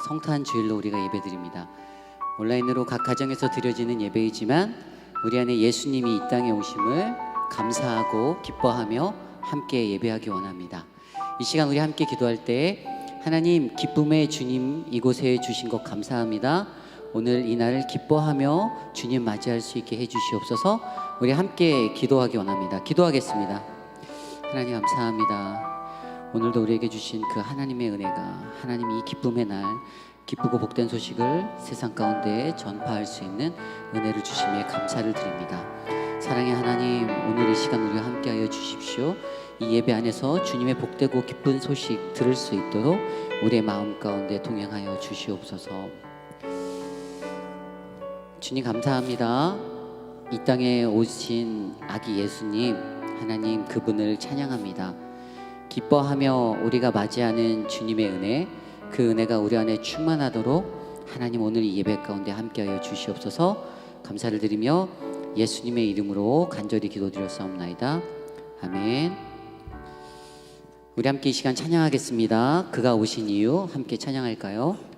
성탄 주일로 우리가 예배드립니다. 온라인으로 각 가정에서 드려지는 예배이지만 우리 안에 예수님이 이 땅에 오심을 감사하고 기뻐하며 함께 예배하기 원합니다. 이 시간 우리 함께 기도할 때 하나님, 기쁨의 주님 이곳에 주신 것 감사합니다. 오늘 이 날을 기뻐하며 주님 맞이할 수 있게 해주시옵소서. 우리 함께 기도하기 원합니다. 기도하겠습니다. 하나님 감사합니다. 오늘도 우리에게 주신 그 하나님의 은혜가, 하나님 이 기쁨의 날, 기쁘고 복된 소식을 세상 가운데 전파할 수 있는 은혜를 주심에 감사를 드립니다. 사랑의 하나님, 오늘 이 시간 우리와 함께하여 주십시오. 이 예배 안에서 주님의 복되고 기쁜 소식 들을 수 있도록 우리의 마음 가운데 동행하여 주시옵소서. 주님 감사합니다. 이 땅에 오신 아기 예수님, 하나님 그분을 찬양합니다. 기뻐하며 우리가 맞이하는 주님의 은혜, 그 은혜가 우리 안에 충만하도록 하나님 오늘 이 예배 가운데 함께하여 주시옵소서. 감사를 드리며 예수님의 이름으로 간절히 기도드렸사옵나이다. 아멘. 우리 함께 이 시간 찬양하겠습니다. 그가 오신 이유 함께 찬양할까요?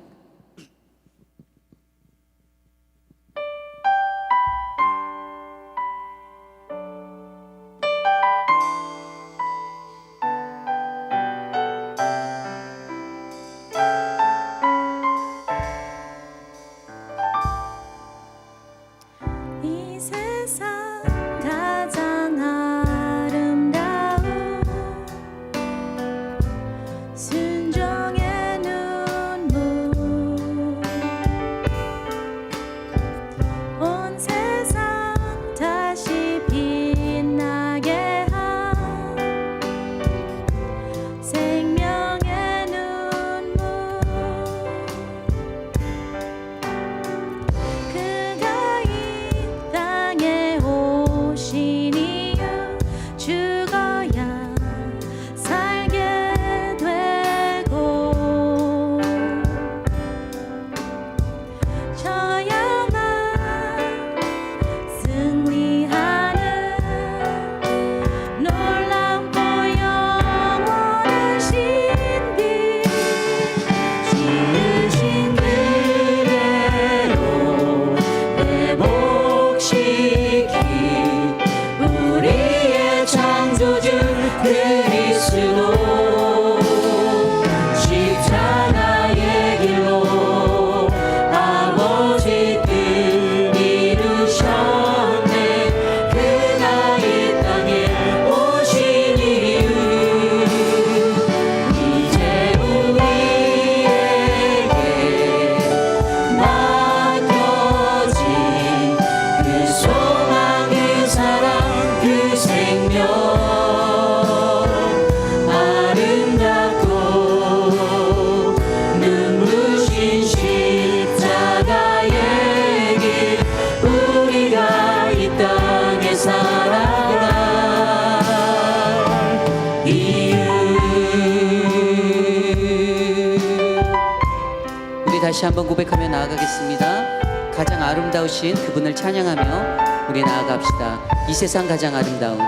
다시 한번 고백하며 나아가겠습니다. 가장 아름다우신 그분을 찬양하며 우리 나아갑시다. 이 세상 가장 아름다운,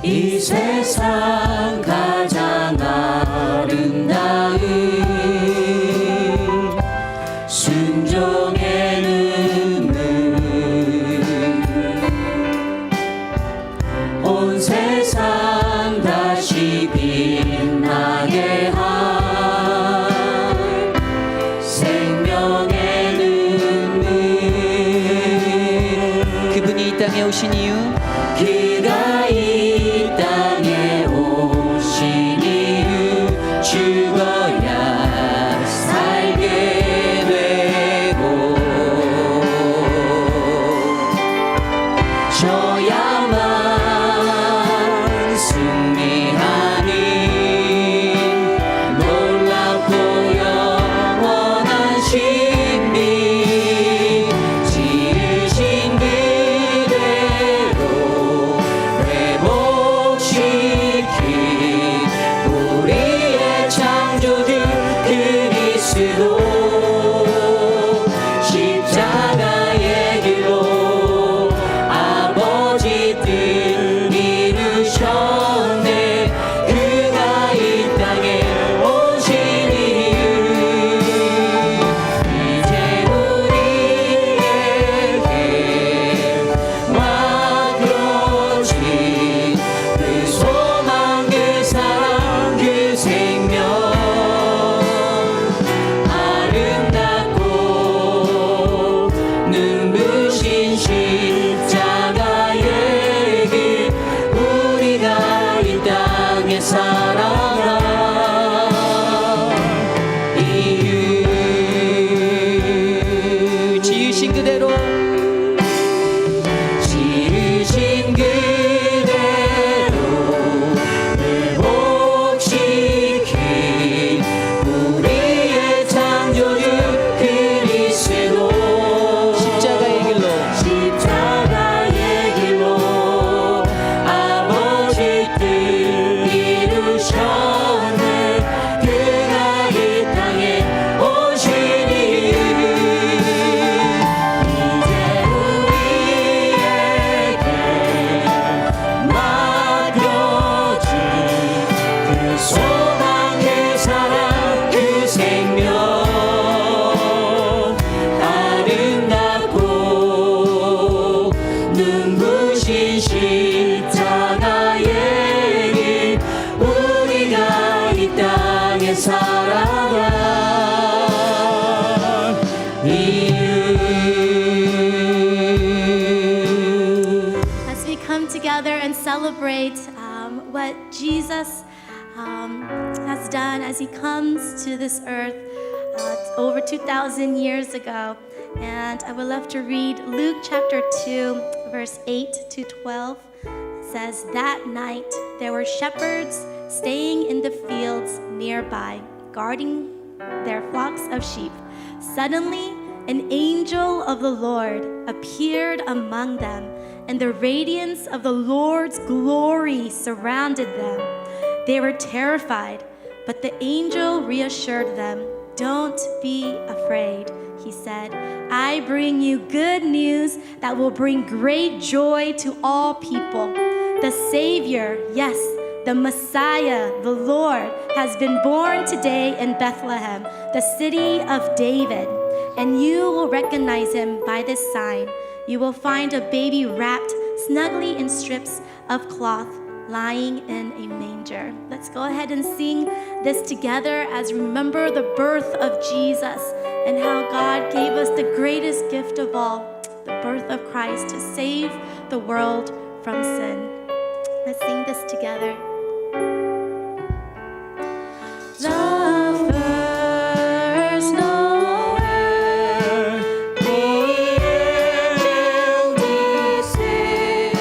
이 세상 가장 아름다운 순종의 눈물, 온 세상 다시 빛나게 할 땅에 오신 이유, 그가 이 땅에 오신 이유, 죽어야 살게 되고 져야만 승리하는 놀랍고 영원한 신비, 지으신 우리의 참 살아갈 이유. As we come together and celebrate what Jesus has done as he comes to this earth over 2,000 years ago. And I would love to read Luke chapter 2, verse 8 to 12. It says, "That night there were shepherds staying in the fields nearby, guarding their flocks of sheep. Suddenly, an angel of the Lord appeared among them, and the radiance of the Lord's glory surrounded them. They were terrified, but the angel reassured them. 'Don't be afraid,' he said. 'I bring you good news that will bring great joy to all people. The Savior, yes, the Messiah, the Lord, has been born today in Bethlehem, the city of David. And you will recognize him by this sign. You will find a baby wrapped snugly in strips of cloth, lying in a manger.'" Let's go ahead and sing this together as we remember the birth of Jesus and how God gave us the greatest gift of all, the birth of Christ to save the world from sin. Let's sing this together. The first Noel, the angel did say,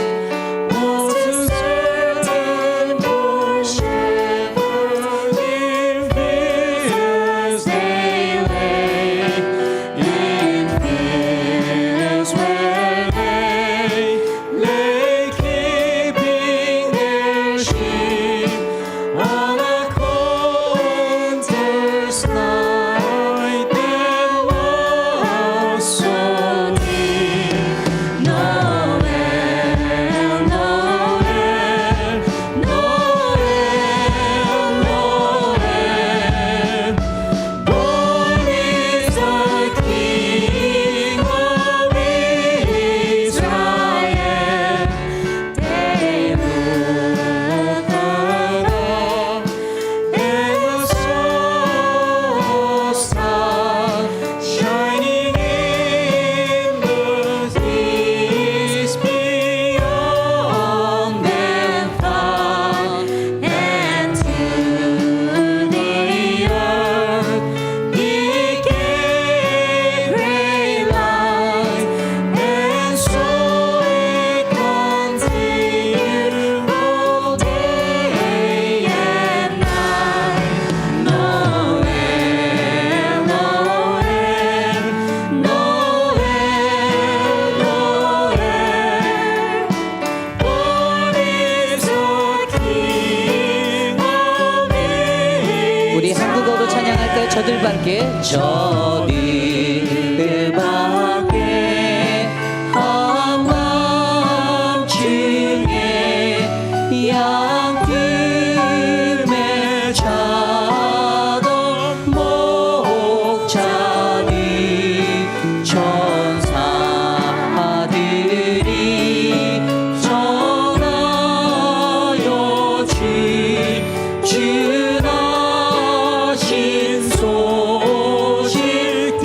was to certain poor shepherds in fields they lay, in fields where they lay keeping their sheep on a winter's night that was so near. Noel, Noel, Noel, Noel, born is the King of Israel. They looked up, and the star shining in the east beyond them found, and to the earth he gave great light, and so it continued all day and night. Noel, Noel, Noel, Noel, born is the King of 우리 한국어로 찬양할까요? 저들밖에 저들밖에 한밤중에 양팀에 자던 목자들 천사들이 전하여 주 나신 소식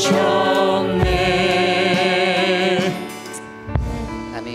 오셨네. 아멘.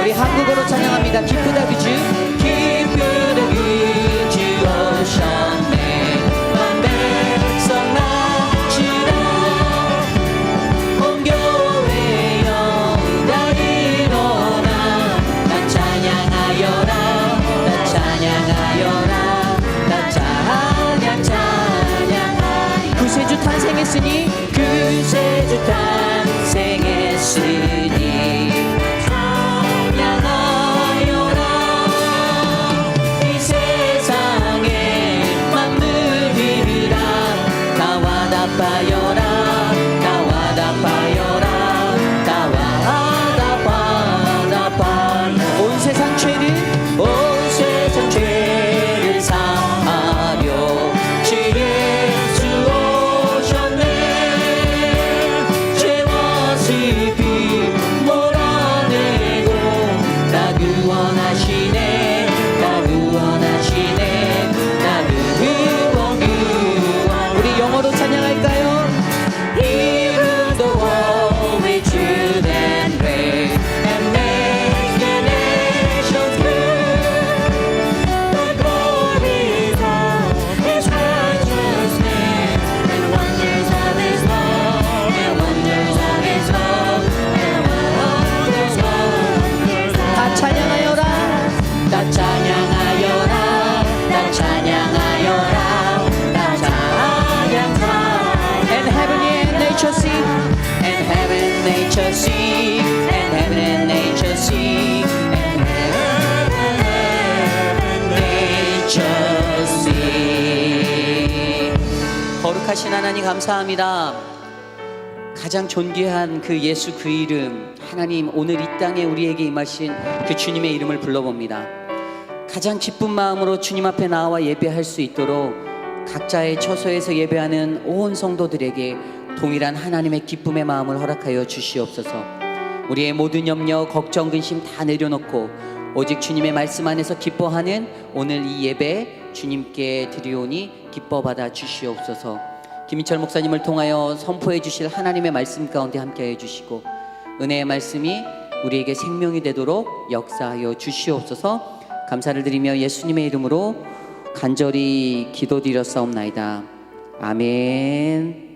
우리 한국어로 찬양합니다. 기쁘다 그주 기쁘다 그주 오셨네. 온 백성 나시라 온 교회여 다 일어나 다 찬양하여라 다 찬양하여라 다 찬양하여 구세주 탄생했으니 구세주 탄생했으니 파여라 다와다 파여라 온 세상 죄를 사하려 주 예수 오셨네. 죄와 슬픔 몰아내고 다 구원하시네. 다 구원하시네. 다 구원 우리 영어로 찬양할까요? 거룩하신 하나님 감사합니다. 가장 존귀한 그 예수 그 이름 하나님, 오늘 이 땅에 우리에게 임하신 그 주님의 이름을 불러봅니다. 가장 기쁜 마음으로 주님 앞에 나와 예배할 수 있도록 각자의 처소에서 예배하는 온 성도들에게 동일한 하나님의 기쁨의 마음을 허락하여 주시옵소서. 우리의 모든 염려, 걱정, 근심 다 내려놓고 오직 주님의 말씀 안에서 기뻐하는 오늘 이 예배 주님께 드리오니 기뻐 받아 주시옵소서. 김인철 목사님을 통하여 선포해 주실 하나님의 말씀 가운데 함께해 주시고 은혜의 말씀이 우리에게 생명이 되도록 역사하여 주시옵소서. 감사를 드리며 예수님의 이름으로 간절히 기도드렸사옵나이다. 아멘.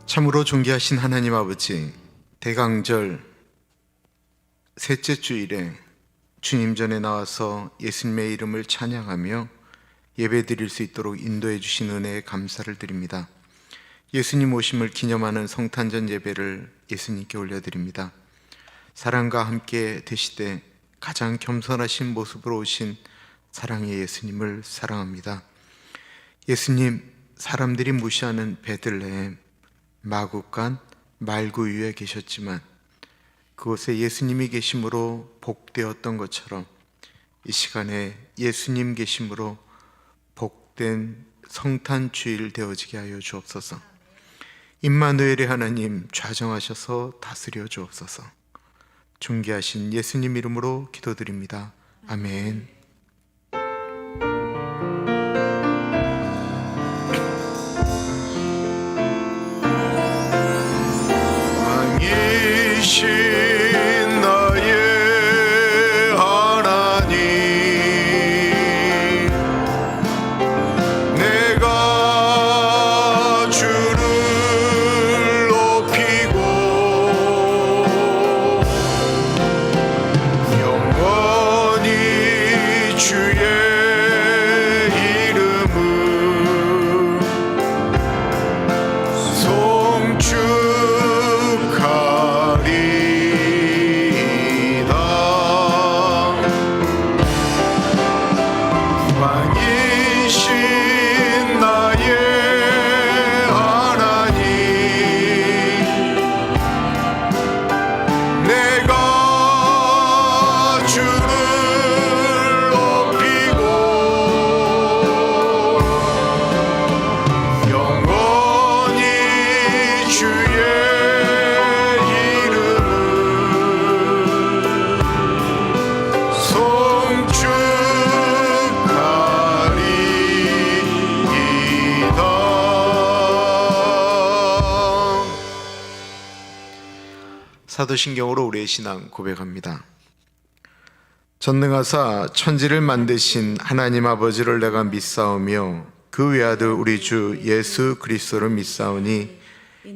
참으로 존귀하신 하나님 아버지, 대강절 셋째 주일에 주님 전에 나와서 예수님의 이름을 찬양하며 예배드릴 수 있도록 인도해 주신 은혜에 감사를 드립니다. 예수님 오심을 기념하는 성탄절 예배를 예수님께 올려드립니다. 사랑과 함께 되시되 가장 겸손하신 모습으로 오신 사랑의 예수님을 사랑합니다. 예수님, 사람들이 무시하는 베들레헴 마구간 말구유에 계셨지만 그곳에 예수님이 계심으로 복되었던 것처럼 이 시간에 예수님 계심으로 복된 성탄주일 되어지게 하여 주옵소서. 임마누엘의 하나님 좌정하셔서 다스려 주옵소서. 존귀하신 예수님 이름으로 기도드립니다. 아멘. 왕이신 나의 사도신경으로 우리의 신앙 고백합니다. 전능하사 천지를 만드신 하나님 아버지를 내가 믿사오며 그 외아들 우리 주 예수 그리스도를 믿사오니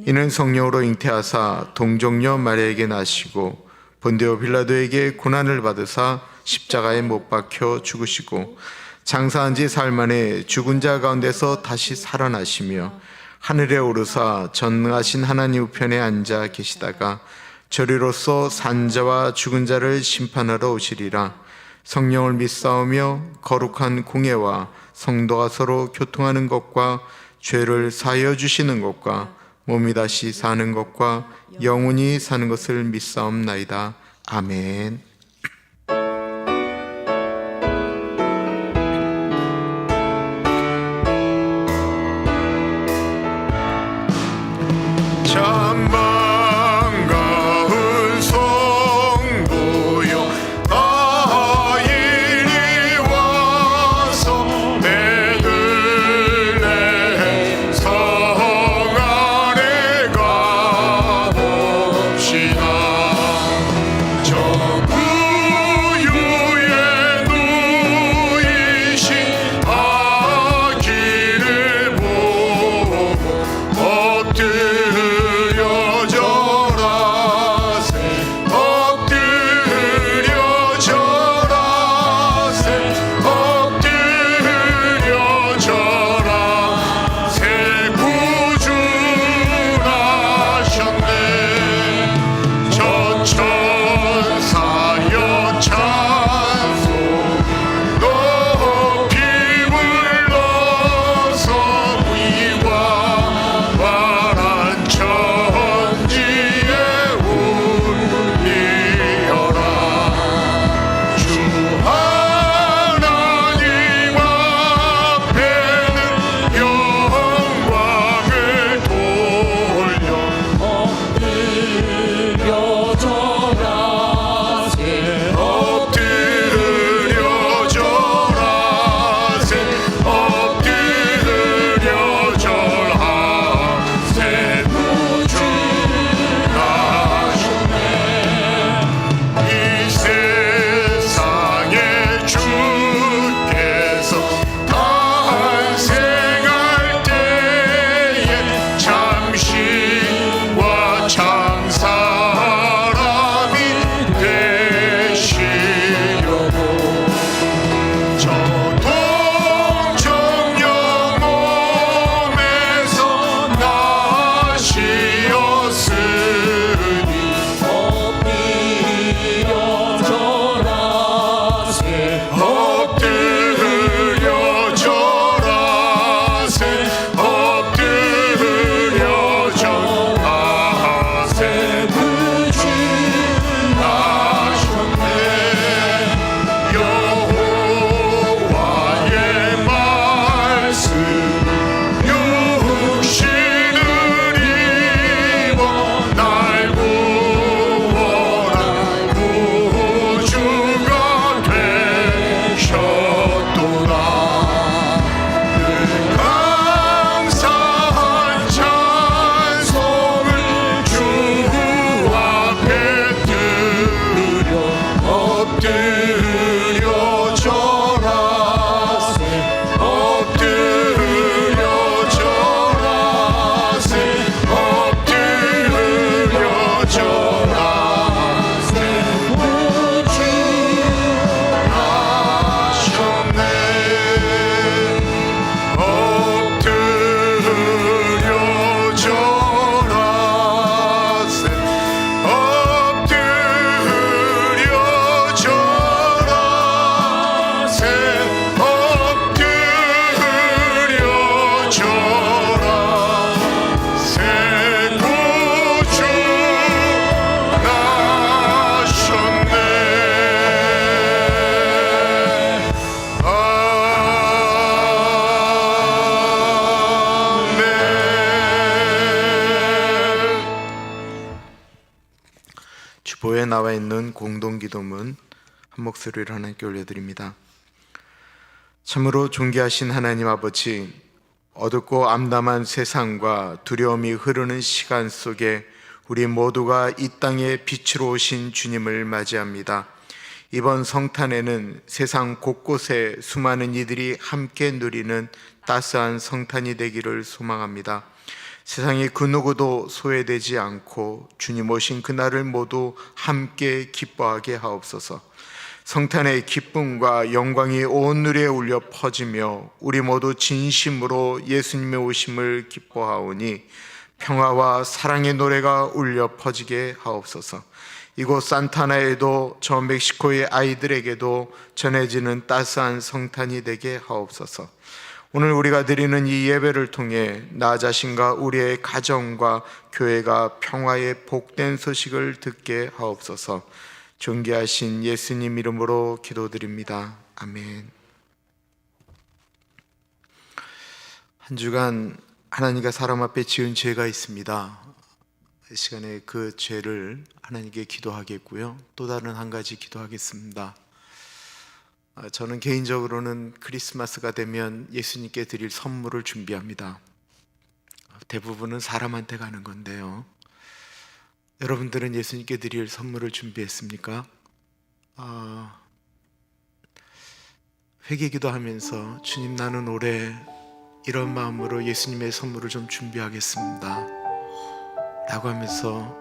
이는 성령으로 잉태하사 동정녀 마리아에게 나시고 본디오 빌라도에게 고난을 받으사 십자가에 못 박혀 죽으시고 장사한 지 사흘 만에 죽은 자 가운데서 다시 살아나시며 하늘에 오르사 전능하신 하나님 우편에 앉아 계시다가 저리로서 산자와 죽은 자를 심판하러 오시리라. 성령을 믿사오며 거룩한 공예와 성도가 서로 교통하는 것과 죄를 사하여 주시는 것과 몸이 다시 사는 것과 영원히 사는 것을 믿사옵나이다. 아멘. 참 반가운 성도여 다 이리 와서 베들레헴 성 안에 가봅시다. 저 구유에 누이신 아기를 보고 엎드려 절하세 엎드려 절하세 엎드려 절하세 구주나셨네. 저 천사여 찬송 높이 불러서 위와 환한 천지에 울리어라. 주 하나님 앞에는 영광을 돌려 엎드려 절하세 엎드려 절하세 엎드려 절하세 구주나셨네. 이 세상에 주께서 탄생할 때에 참신과 참사람이 되시려고 저 동정녀 몸에서 나시었으니 엎드려 절하세 엎드려 절하세 엎드려 절하세 구주나셨네. 여호와의 말씀 육신을 입어 날 구원한 구주가 되셨도다. 늘 감사한 찬송을 주 앞에 드려 엎드려 절하세 엎드려 절하세 엎드려 절하세 구주나셨네. 엎드려 절하세 엎드려 절하세 엎드려 절하세 구주나셨네. 아멘. 주보에 나와 있는 공동기도문 한 목소리를 하나님께 올려드립니다. 참으로 존귀하신 하나님 아버지, 어둡고 암담한 세상과 두려움이 흐르는 시간 속에 우리 모두가 이 땅에 빛으로 오신 주님을 맞이합니다. 이번 성탄에는 세상 곳곳에 수많은 이들이 함께 누리는 따스한 성탄이 되기를 소망합니다. 세상의 그 누구도 소외되지 않고 주님 오신 그날을 모두 함께 기뻐하게 하옵소서. 성탄의 기쁨과 영광이 온 누리에 울려 퍼지며 우리 모두 진심으로 예수님의 오심을 기뻐하오니 평화와 사랑의 노래가 울려 퍼지게 하옵소서. 이곳 산타나에도 저 멕시코의 아이들에게도 전해지는 따스한 성탄이 되게 하옵소서. 오늘 우리가 드리는 이 예배를 통해 나 자신과 우리의 가정과 교회가 평화의 복된 소식을 듣게 하옵소서. 존귀하신 예수님 이름으로 기도드립니다. 아멘. 한 주간 하나님과 사람 앞에 지은 죄가 있습니다. 이 시간에 그 죄를 하나님께 기도하겠고요. 또 다른 한 가지 기도하겠습니다. 저는 개인적으로는 크리스마스가 되면 예수님께 드릴 선물을 준비합니다. 대부분은 사람한테 가는 건데요. 여러분들은 예수님께 드릴 선물을 준비했습니까? 회개기도 하면서 주님, 나는 올해 이런 마음으로 예수님의 선물을 좀 준비하겠습니다 라고 하면서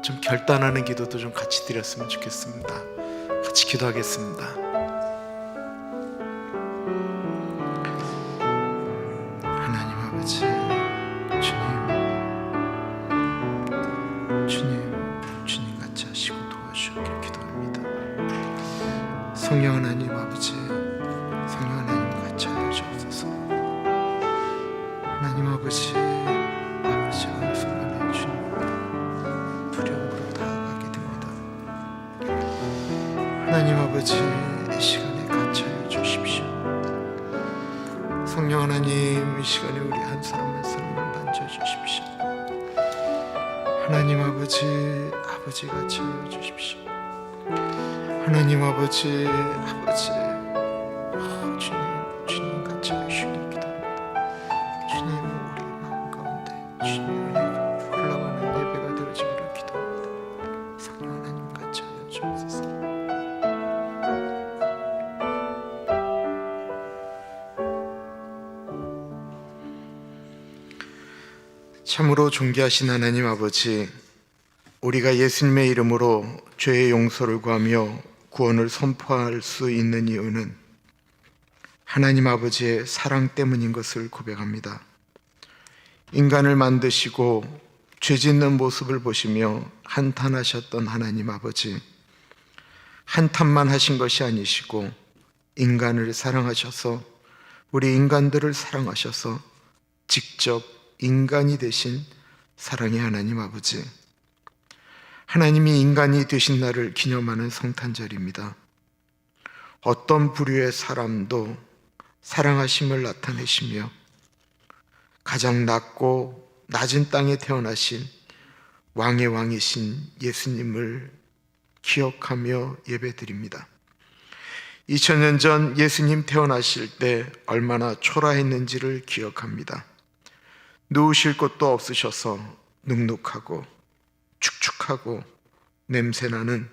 좀 결단하는 기도도 좀 같이 드렸으면 좋겠습니다. 같이 기도하겠습니다. 하나님 아버지, 주님 같이 하시고 도와주시길 기도합니다. 성령 하나님 아버지, 성령 하나님 같이 하여 주옵소서. 하나님 아버지, 어느 순간에 주님 두려움으로 다가가게 됩니다. 하나님 아버지, 이 시간에 같이 하여 주십시오. 성령 하나님, 이 시간에 우리 한 사람 한 사람을 만져주십시오. 하나님 아버지, 아버지 같이 하여 주십시오. 하나님 아버지, 주님 같이 하시길 기도합니다. 주님, 우리 마음 가운데 주님의 은혜가 흘러가는 예배가 되어지기를 기도합니다. 성령 하나님 같이 하여 주옵소서. 참으로 존귀하신 하나님 아버지, 우리가 예수님의 이름으로 죄의 용서를 구하며 구원을 선포할 수 있는 이유는 하나님 아버지의 사랑 때문인 것을 고백합니다. 인간을 만드시고 죄 짓는 모습을 보시며 한탄하셨던 하나님 아버지, 한탄만 하신 것이 아니시고 인간을 사랑하셔서, 우리 인간들을 사랑하셔서 직접 인간이 되신 사랑의 하나님 아버지, 하나님이 인간이 되신 날을 기념하는 성탄절입니다. 어떤 부류의 사람도 사랑하심을 나타내시며 가장 낮고 낮은 땅에 태어나신 왕의 왕이신 예수님을 기억하며 예배드립니다. 2000년 전 예수님 태어나실 때 얼마나 초라했는지를 기억합니다. 누우실 곳도 없으셔서 눅눅하고 축축하고 냄새나는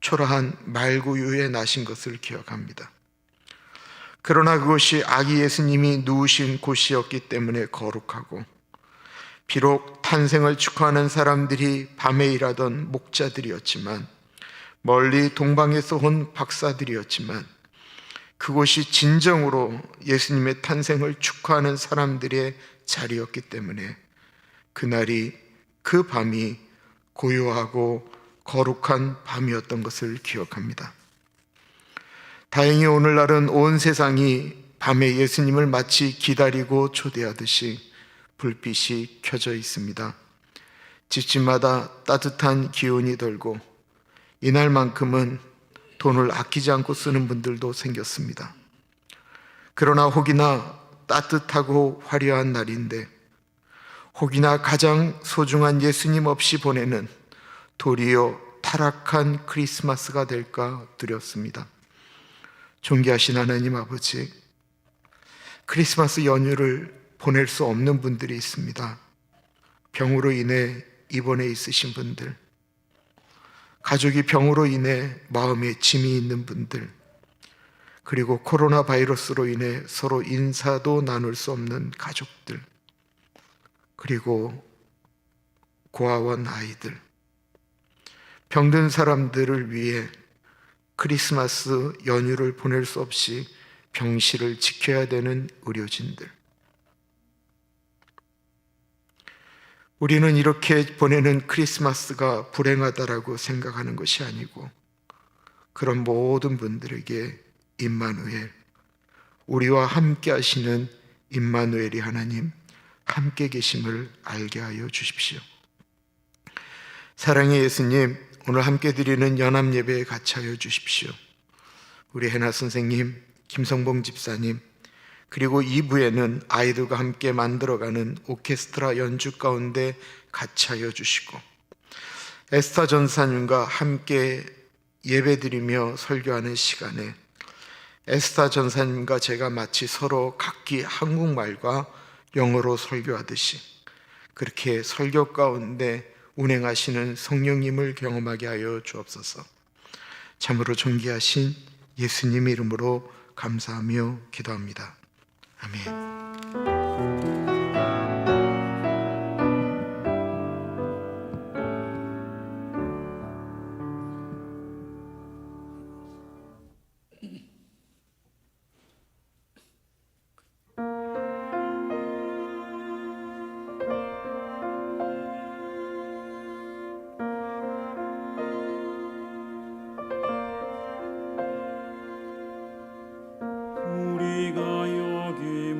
초라한 말구유에 나신 것을 기억합니다. 그러나 그것이 아기 예수님이 누우신 곳이었기 때문에 거룩하고, 비록 탄생을 축하하는 사람들이 밤에 일하던 목자들이었지만, 멀리 동방에서 온 박사들이었지만, 그곳이 진정으로 예수님의 탄생을 축하하는 사람들의 자리였기 때문에 그날이, 그 밤이 고요하고 거룩한 밤이었던 것을 기억합니다. 다행히 오늘날은 온 세상이 밤에 예수님을 마치 기다리고 초대하듯이 불빛이 켜져 있습니다. 집집마다 따뜻한 기운이 돌고, 이날만큼은 돈을 아끼지 않고 쓰는 분들도 생겼습니다. 그러나 혹이나 따뜻하고 화려한 날인데, 혹이나 가장 소중한 예수님 없이 보내는 도리어 타락한 크리스마스가 될까 두렵습니다. 존귀하신 하나님 아버지, 크리스마스 연휴를 보낼 수 없는 분들이 있습니다. 병으로 인해 입원해 있으신 분들, 가족이 병으로 인해 마음에 짐이 있는 분들, 그리고 코로나 바이러스로 인해 서로 인사도 나눌 수 없는 가족들, 그리고 고아원 아이들, 병든 사람들을 위해 크리스마스 연휴를 보낼 수 없이 병실을 지켜야 되는 의료진들, 우리는 이렇게 보내는 크리스마스가 불행하다라고 생각하는 것이 아니고 그런 모든 분들에게 임마누엘, 우리와 함께 하시는 임마누엘이 하나님 함께 계심을 알게 하여 주십시오. 사랑의 예수님, 오늘 함께 드리는 연합 예배에 같이 하여 주십시오. 우리 해나 선생님, 김성봉 집사님, 그리고 2부에는 아이들과 함께 만들어가는 오케스트라 연주 가운데 같이 하여 주시고, 에스타 전사님과 함께 예배드리며 설교하는 시간에 에스타 전사님과 제가 마치 서로 각기 한국말과 영어로 설교하듯이 그렇게 설교 가운데 운행하시는 성령님을 경험하게 하여 주옵소서. 참으로 존귀하신 예수님 이름으로 감사하며 기도합니다. 아멘. 우리가 여기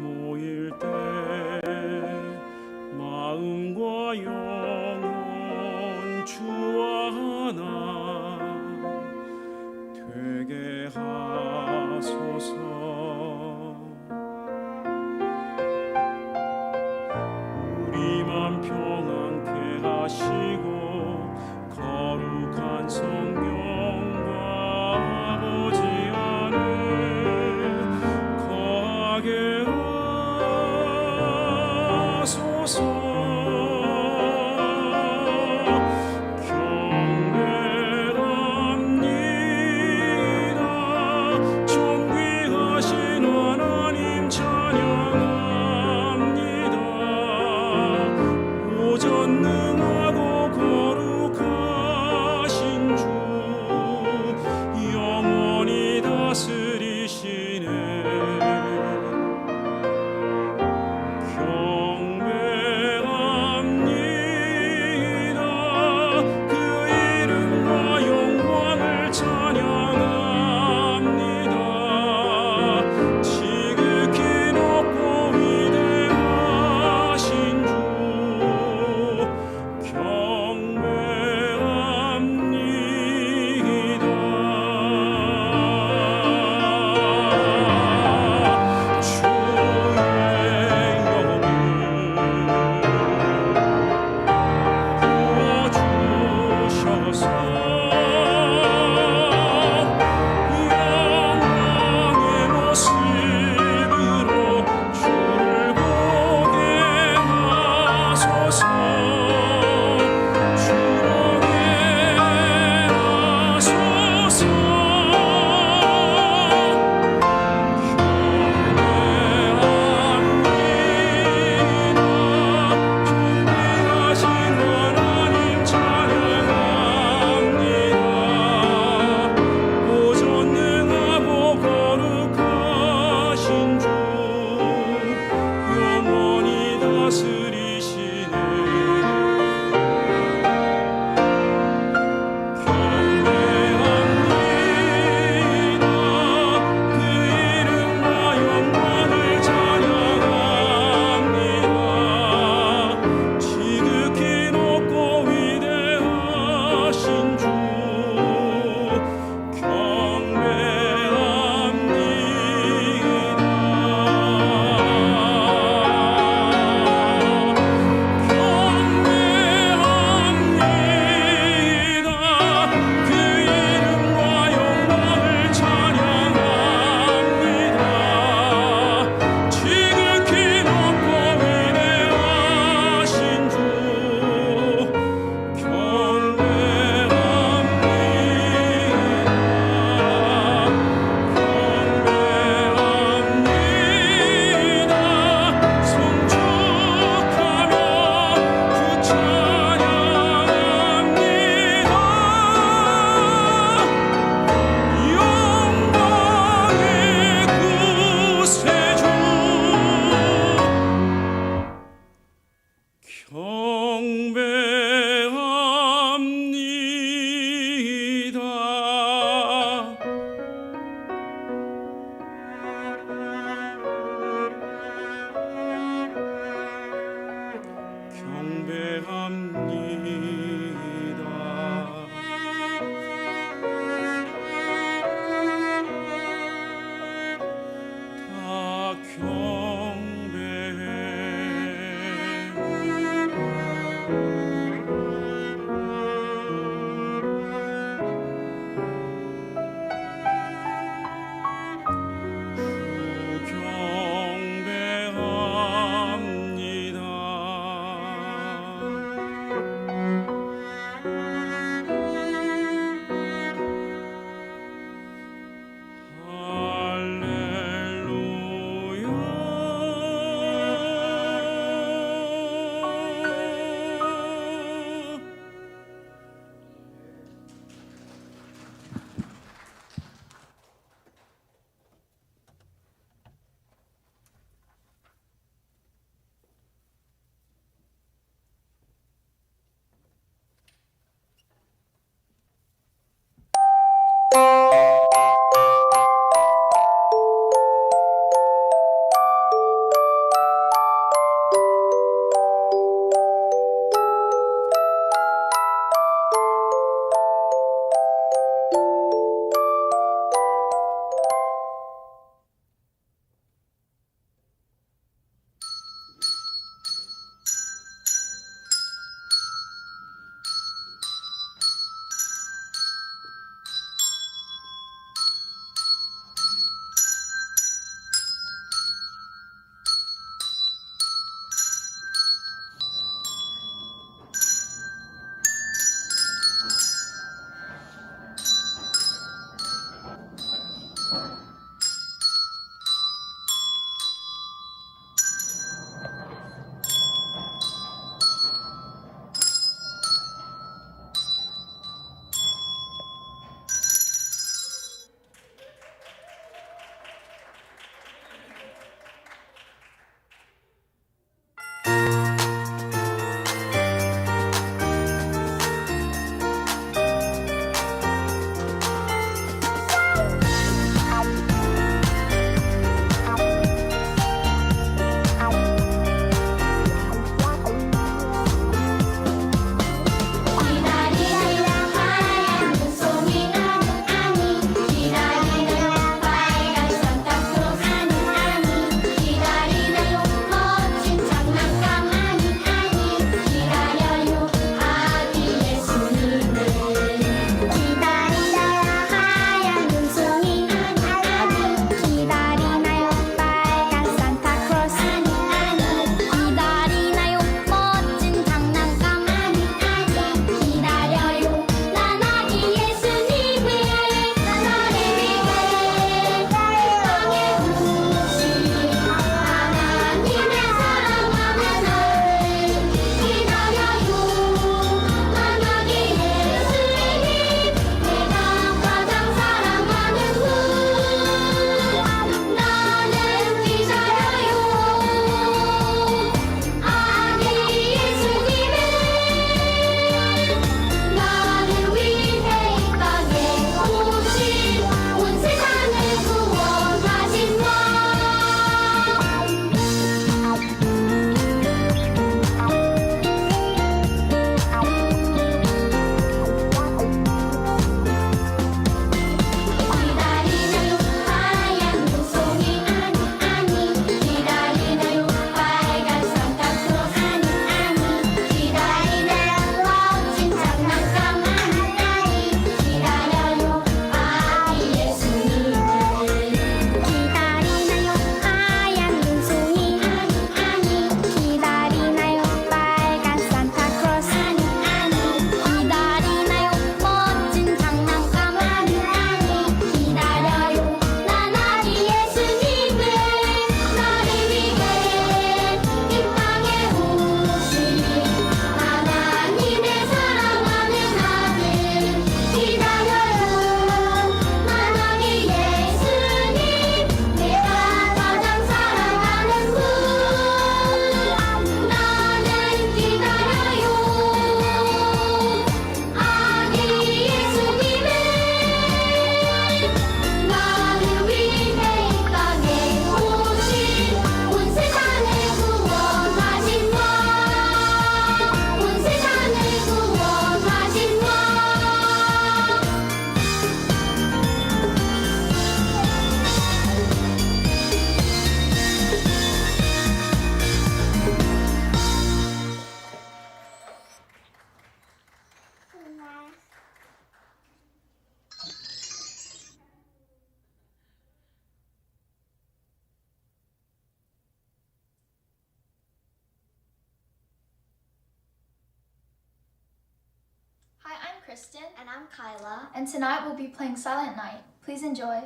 Kristen. And I'm Kyla. And tonight we'll be playing Silent Night. Please enjoy.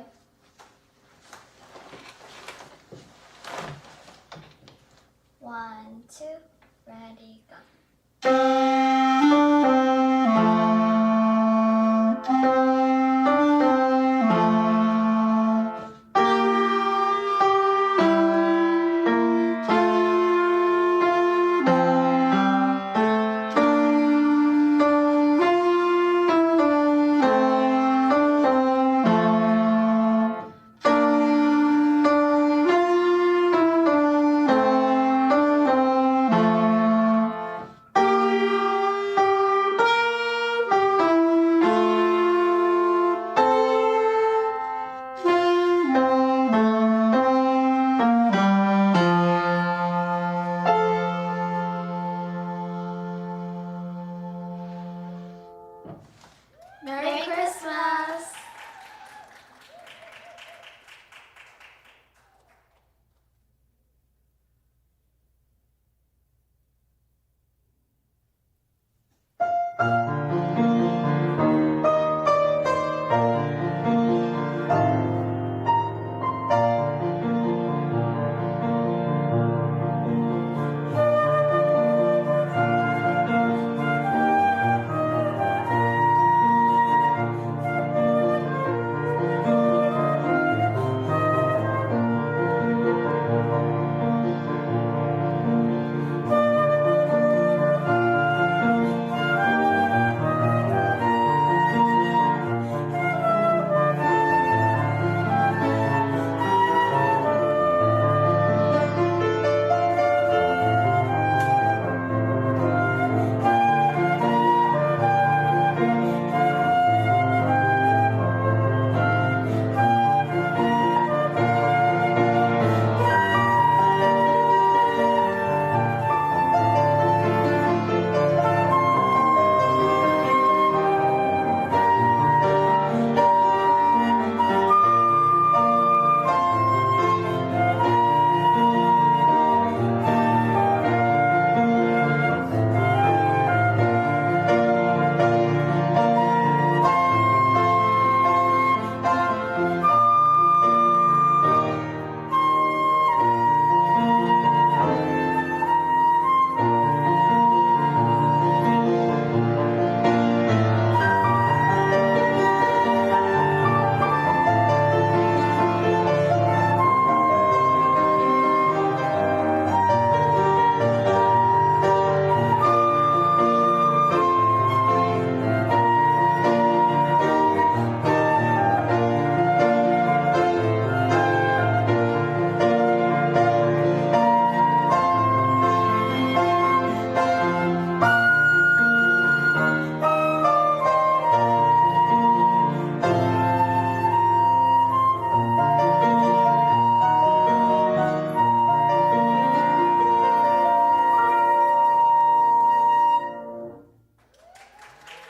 One, two, ready, go. Merry Christmas!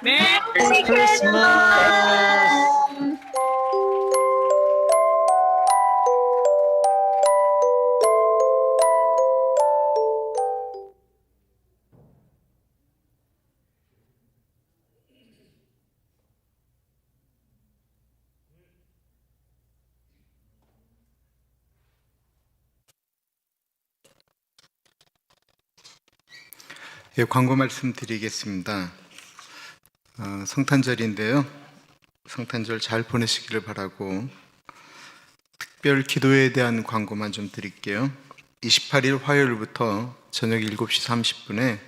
Merry Christmas! 예, 광고 말씀드리겠습니다. 성탄절인데요. 성탄절 잘 보내시기를 바라고 특별 기도에 대한 광고만 좀 드릴게요. 28일 화요일부터 저녁 7시 30분에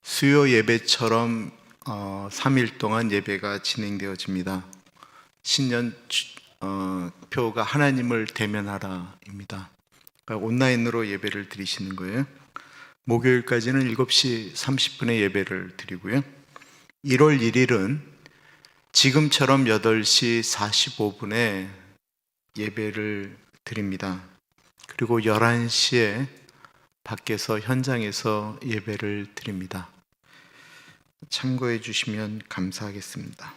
수요 예배처럼 3일 동안 예배가 진행되어집니다. 신년 표가 하나님을 대면하라입니다. 그러니까 온라인으로 예배를 드리시는 거예요. 목요일까지는 7시 30분에 예배를 드리고요. 1월 1일은 지금처럼 8시 45분에 예배를 드립니다. 그리고 11시에 밖에서 현장에서 예배를 드립니다. 참고해 주시면 감사하겠습니다.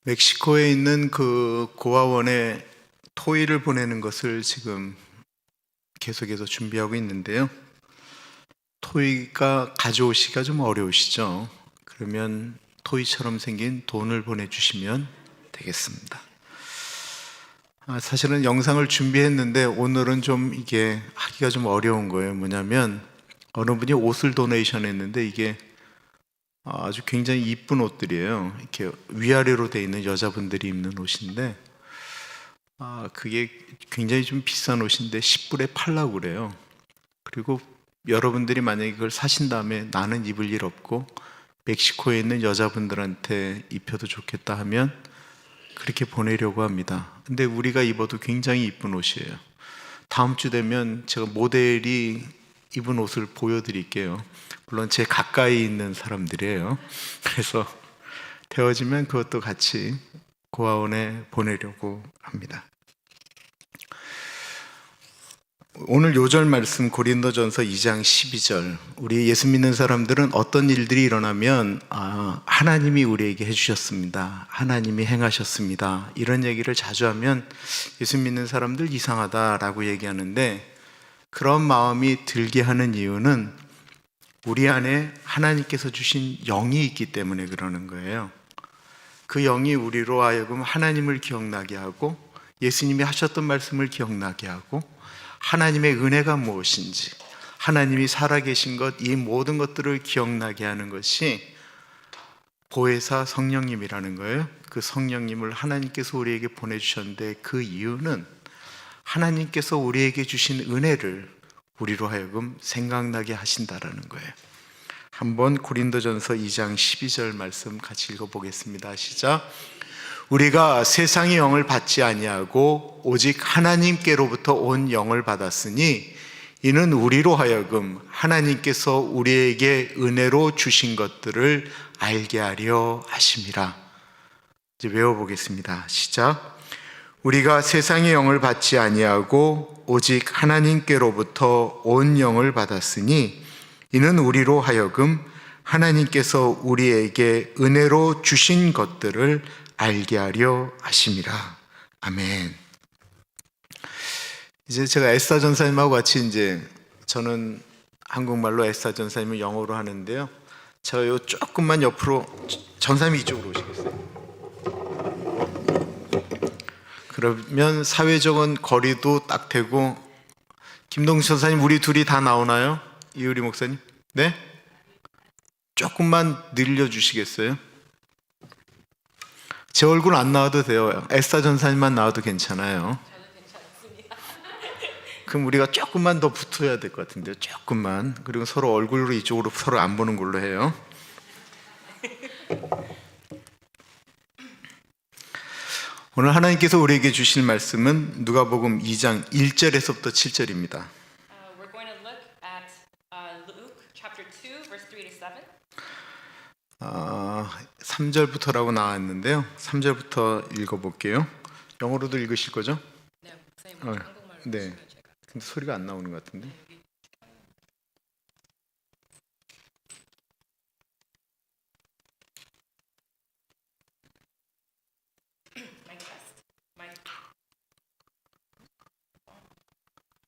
멕시코에 있는 그 고아원에 토이를 보내는 것을 지금 계속해서 준비하고 있는데요. 토이가 가져오시기가 좀 어려우시죠. 그러면 토이처럼 생긴 돈을 보내주시면 되겠습니다. 사실은 영상을 준비했는데 오늘은 좀 이게 하기가 좀 어려운 거예요. 뭐냐면 어느 분이 옷을 도네이션 했는데 이게 아주 굉장히 이쁜 옷들이에요. 이렇게 위아래로 되어 있는 여자분들이 입는 옷인데 그게 굉장히 좀 비싼 옷인데 10불에 팔라고 그래요. 그리고 여러분들이 만약에 그걸 사신 다음에 나는 입을 일 없고 멕시코에 있는 여자분들한테 입혀도 좋겠다 하면 그렇게 보내려고 합니다. 근데 우리가 입어도 굉장히 이쁜 옷이에요. 다음 주 되면 제가 모델이 입은 옷을 보여드릴게요. 물론 제 가까이 있는 사람들이에요. 그래서 되어지면 그것도 같이 고아원에 보내려고 합니다. 오늘 요절 말씀 고린도전서 2장 12절. 우리 예수 믿는 사람들은 어떤 일들이 일어나면 하나님이 우리에게 해주셨습니다, 하나님이 행하셨습니다, 이런 얘기를 자주 하면 예수 믿는 사람들 이상하다라고 얘기하는데, 그런 마음이 들게 하는 이유는 우리 안에 하나님께서 주신 영이 있기 때문에 그러는 거예요. 그 영이 우리로 하여금 하나님을 기억나게 하고 예수님이 하셨던 말씀을 기억나게 하고 하나님의 은혜가 무엇인지, 하나님이 살아계신 것, 이 모든 것들을 기억나게 하는 것이 보혜사 성령님이라는 거예요. 그 성령님을 하나님께서 우리에게 보내주셨는데 그 이유는 하나님께서 우리에게 주신 은혜를 우리로 하여금 생각나게 하신다라는 거예요. 한번 고린도전서 2장 12절 말씀 같이 읽어보겠습니다. 시작. 우리가 세상의 영을 받지 아니하고 오직 하나님께로부터 온 영을 받았으니 이는 우리로 하여금 하나님께서 우리에게 은혜로 주신 것들을 알게 하려 하심이라. 이제 외워보겠습니다. 시작. 우리가 세상의 영을 받지 아니하고 오직 하나님께로부터 온 영을 받았으니 이는 우리로 하여금 하나님께서 우리에게 은혜로 주신 것들을 알게 하려 하심이라. 아멘. 이제 제가 에스더 전사님하고 같이 이제 저는 한국말로 에스더 전사님은 영어로 하는데요. 제가 요 조금만 옆으로 전사님이 이쪽으로 오시겠어요? 그러면 사회적인 거리도 딱 되고. 김동수 전사님 우리 둘이 다 나오나요? 이효리 목사님? 네? 조금만 늘려주시겠어요? 제 얼굴 안 나와도 돼요. 에스더 전사님만 나와도 괜찮아요. 저는 괜찮습니다. 그럼 우리가 조금만 더 붙어야 될 것 같은데요. 조금만. 그리고 서로 얼굴로 이쪽으로 서로 안 보는 걸로 해요. 오늘 하나님께서 우리에게 주실 말씀은 누가복음 2장 1절에서부터 7절입니다. We're going to look at Luke chapter 2, verse 3 to 7. 3절부터라고 나왔는데요. 3절부터 읽어볼게요. 영어로도 읽으실 거죠? 네, 목사님 한국말로 네. 해주시면 제가. 근데 소리가 안 나오는 것 같은데. Mic test.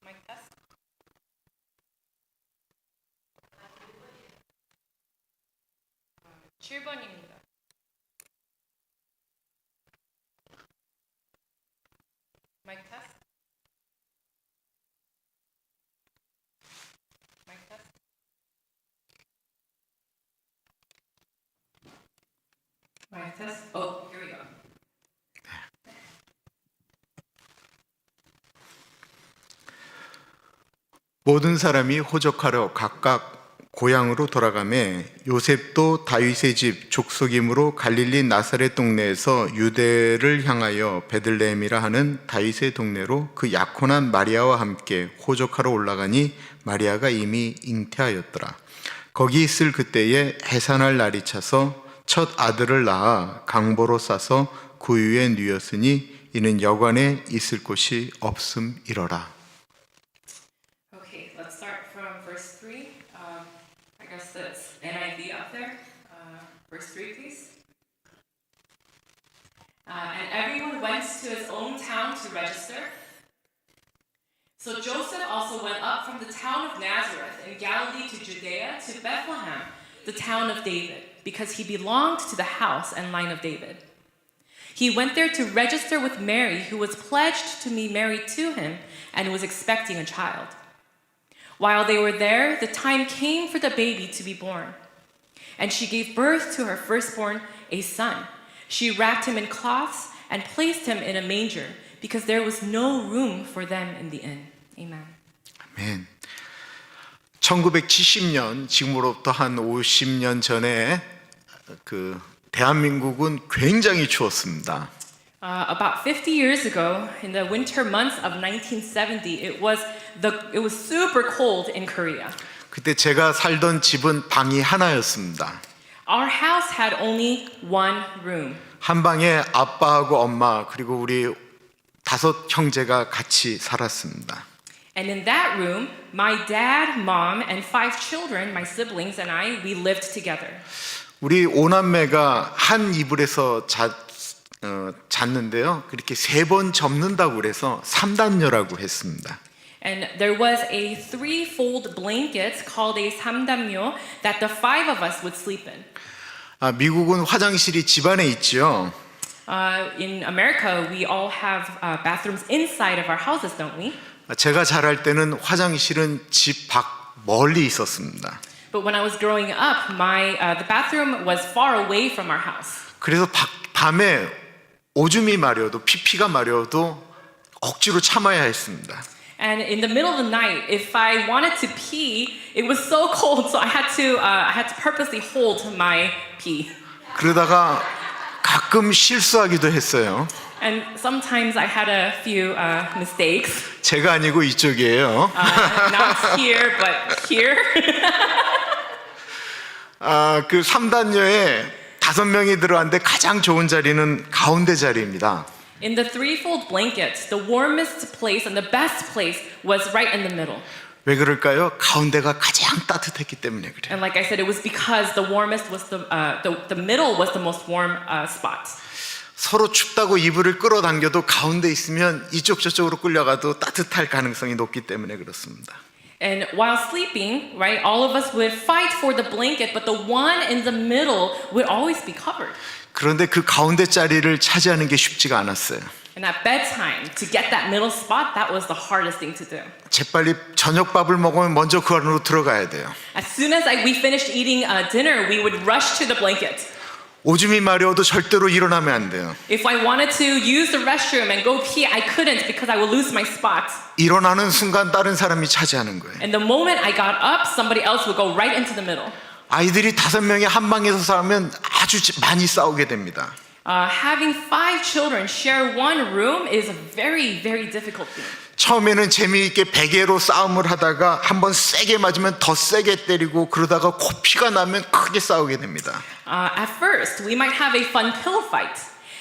Mic test. 7번입니다. Mic test. Mic test. Mic test. Oh, here we go. 모든 사람이 호적하러 각각 고향으로 돌아가매 요셉도 다윗의 집 족속이므로 갈릴리 나사렛 동네에서 유대를 향하여 베들레헴이라 하는 다윗의 동네로 그 약혼한 마리아와 함께 호적하러 올라가니 마리아가 이미 잉태하였더라. 거기 있을 그때에 해산할 날이 차서 첫 아들을 낳아 강보로 싸서 구유에 누였으니 이는 여관에 있을 곳이 없음이러라. Okay, let's start from verse 3. I guess that's NIV up there. Verse 3, please. And everyone went to his own town to register. So Joseph also went up from the town of Nazareth in Galilee to Judea, to Bethlehem, the town of David, because he belonged to the house and line of David. He went there to register with Mary, who was pledged to be married to him and was expecting a child. While they were there, the time came for the baby to be born. And she gave birth to her firstborn, a son. She wrapped him in cloths and placed him in a manger because there was no room for them in the inn. Amen. 아멘. 1970년, 지금으로부터 한 50년 전에 그 대한민국은 굉장히 추웠습니다. About 50 years ago, in the winter months of 1970, it was super cold in Korea. 그때 제가 살던 집은 방이 하나였습니다. Our house had only one room. 한 방에 아빠하고 엄마 그리고 우리 5 형제가 같이 살았습니다. And in that room, my dad, mom, and 5 children, my siblings and I, we lived together. 우리 5남매가 한 이불에서 잤는데요. 그렇게 3번 접는다고 그래서 3단녀라고 했습니다. And there was a 3-fold blanket called a samdamyo that the 5 of us would sleep in. 미국은 화장실이 집안에 있죠. In America, we all have bathrooms inside of our houses, don't we? 제가 자랄 때는 화장실은 집 밖 멀리 있었습니다. But when I was growing up, the bathroom was far away from our house. 그래서 밤에 오줌이 마려워도 피피가 마려워도 억지로 참아야 했습니다. And in the middle of the night, if I wanted to pee, it was so cold, so I had to purposely hold my pee. 그러다가 가끔 실수하기도 했어요. And sometimes I had a few mistakes. 제가 아니고 이쪽이에요. Not here, but here. 그 3단녀에 5명이 들어왔는데 가장 좋은 자리는 가운데 자리입니다. In the 3-fold blanket, the warmest place and the best place was right in the middle. 왜 그럴까요? 가운데가 가장 따뜻했기 때문에 그래요. And like I said, it was because the warmest was the middle was the most warm spot. 서로 춥다고 이불을 끌어당겨도 가운데 있으면 이쪽 저쪽으로 끌려가도 따뜻할 가능성이 높기 때문에 그렇습니다. And while sleeping, right, all of us would fight for the blanket, but the one in the middle would always be covered. 그런데 그 가운데 자리를 차지하는 게 쉽지가 않았어요. And at bedtime, to get that middle spot, that was the hardest thing to do. 재빨리 저녁밥을 먹으면 먼저 그 안으로 들어가야 돼요. As soon as we finished eating dinner, we would rush to the blanket. 오줌이 마려워도 절대로 일어나면 안 돼요. If I wanted to use the restroom and go pee, I couldn't because I would lose my spot. 일어나는 순간 다른 사람이 차지하는 거예요. And the moment I got up, somebody else would go right into the middle. 아이들이 5명이 한 방에서 싸우면 아주 많이 싸우게 됩니다. Having 5 children share one room is a very, very difficult thing. 처음에는 재미있게 베개로 싸움을 하다가 한번 세게 맞으면 더 세게 때리고 그러다가 코피가 나면 크게 싸우게 됩니다. At first, we might have a fun pillow fight.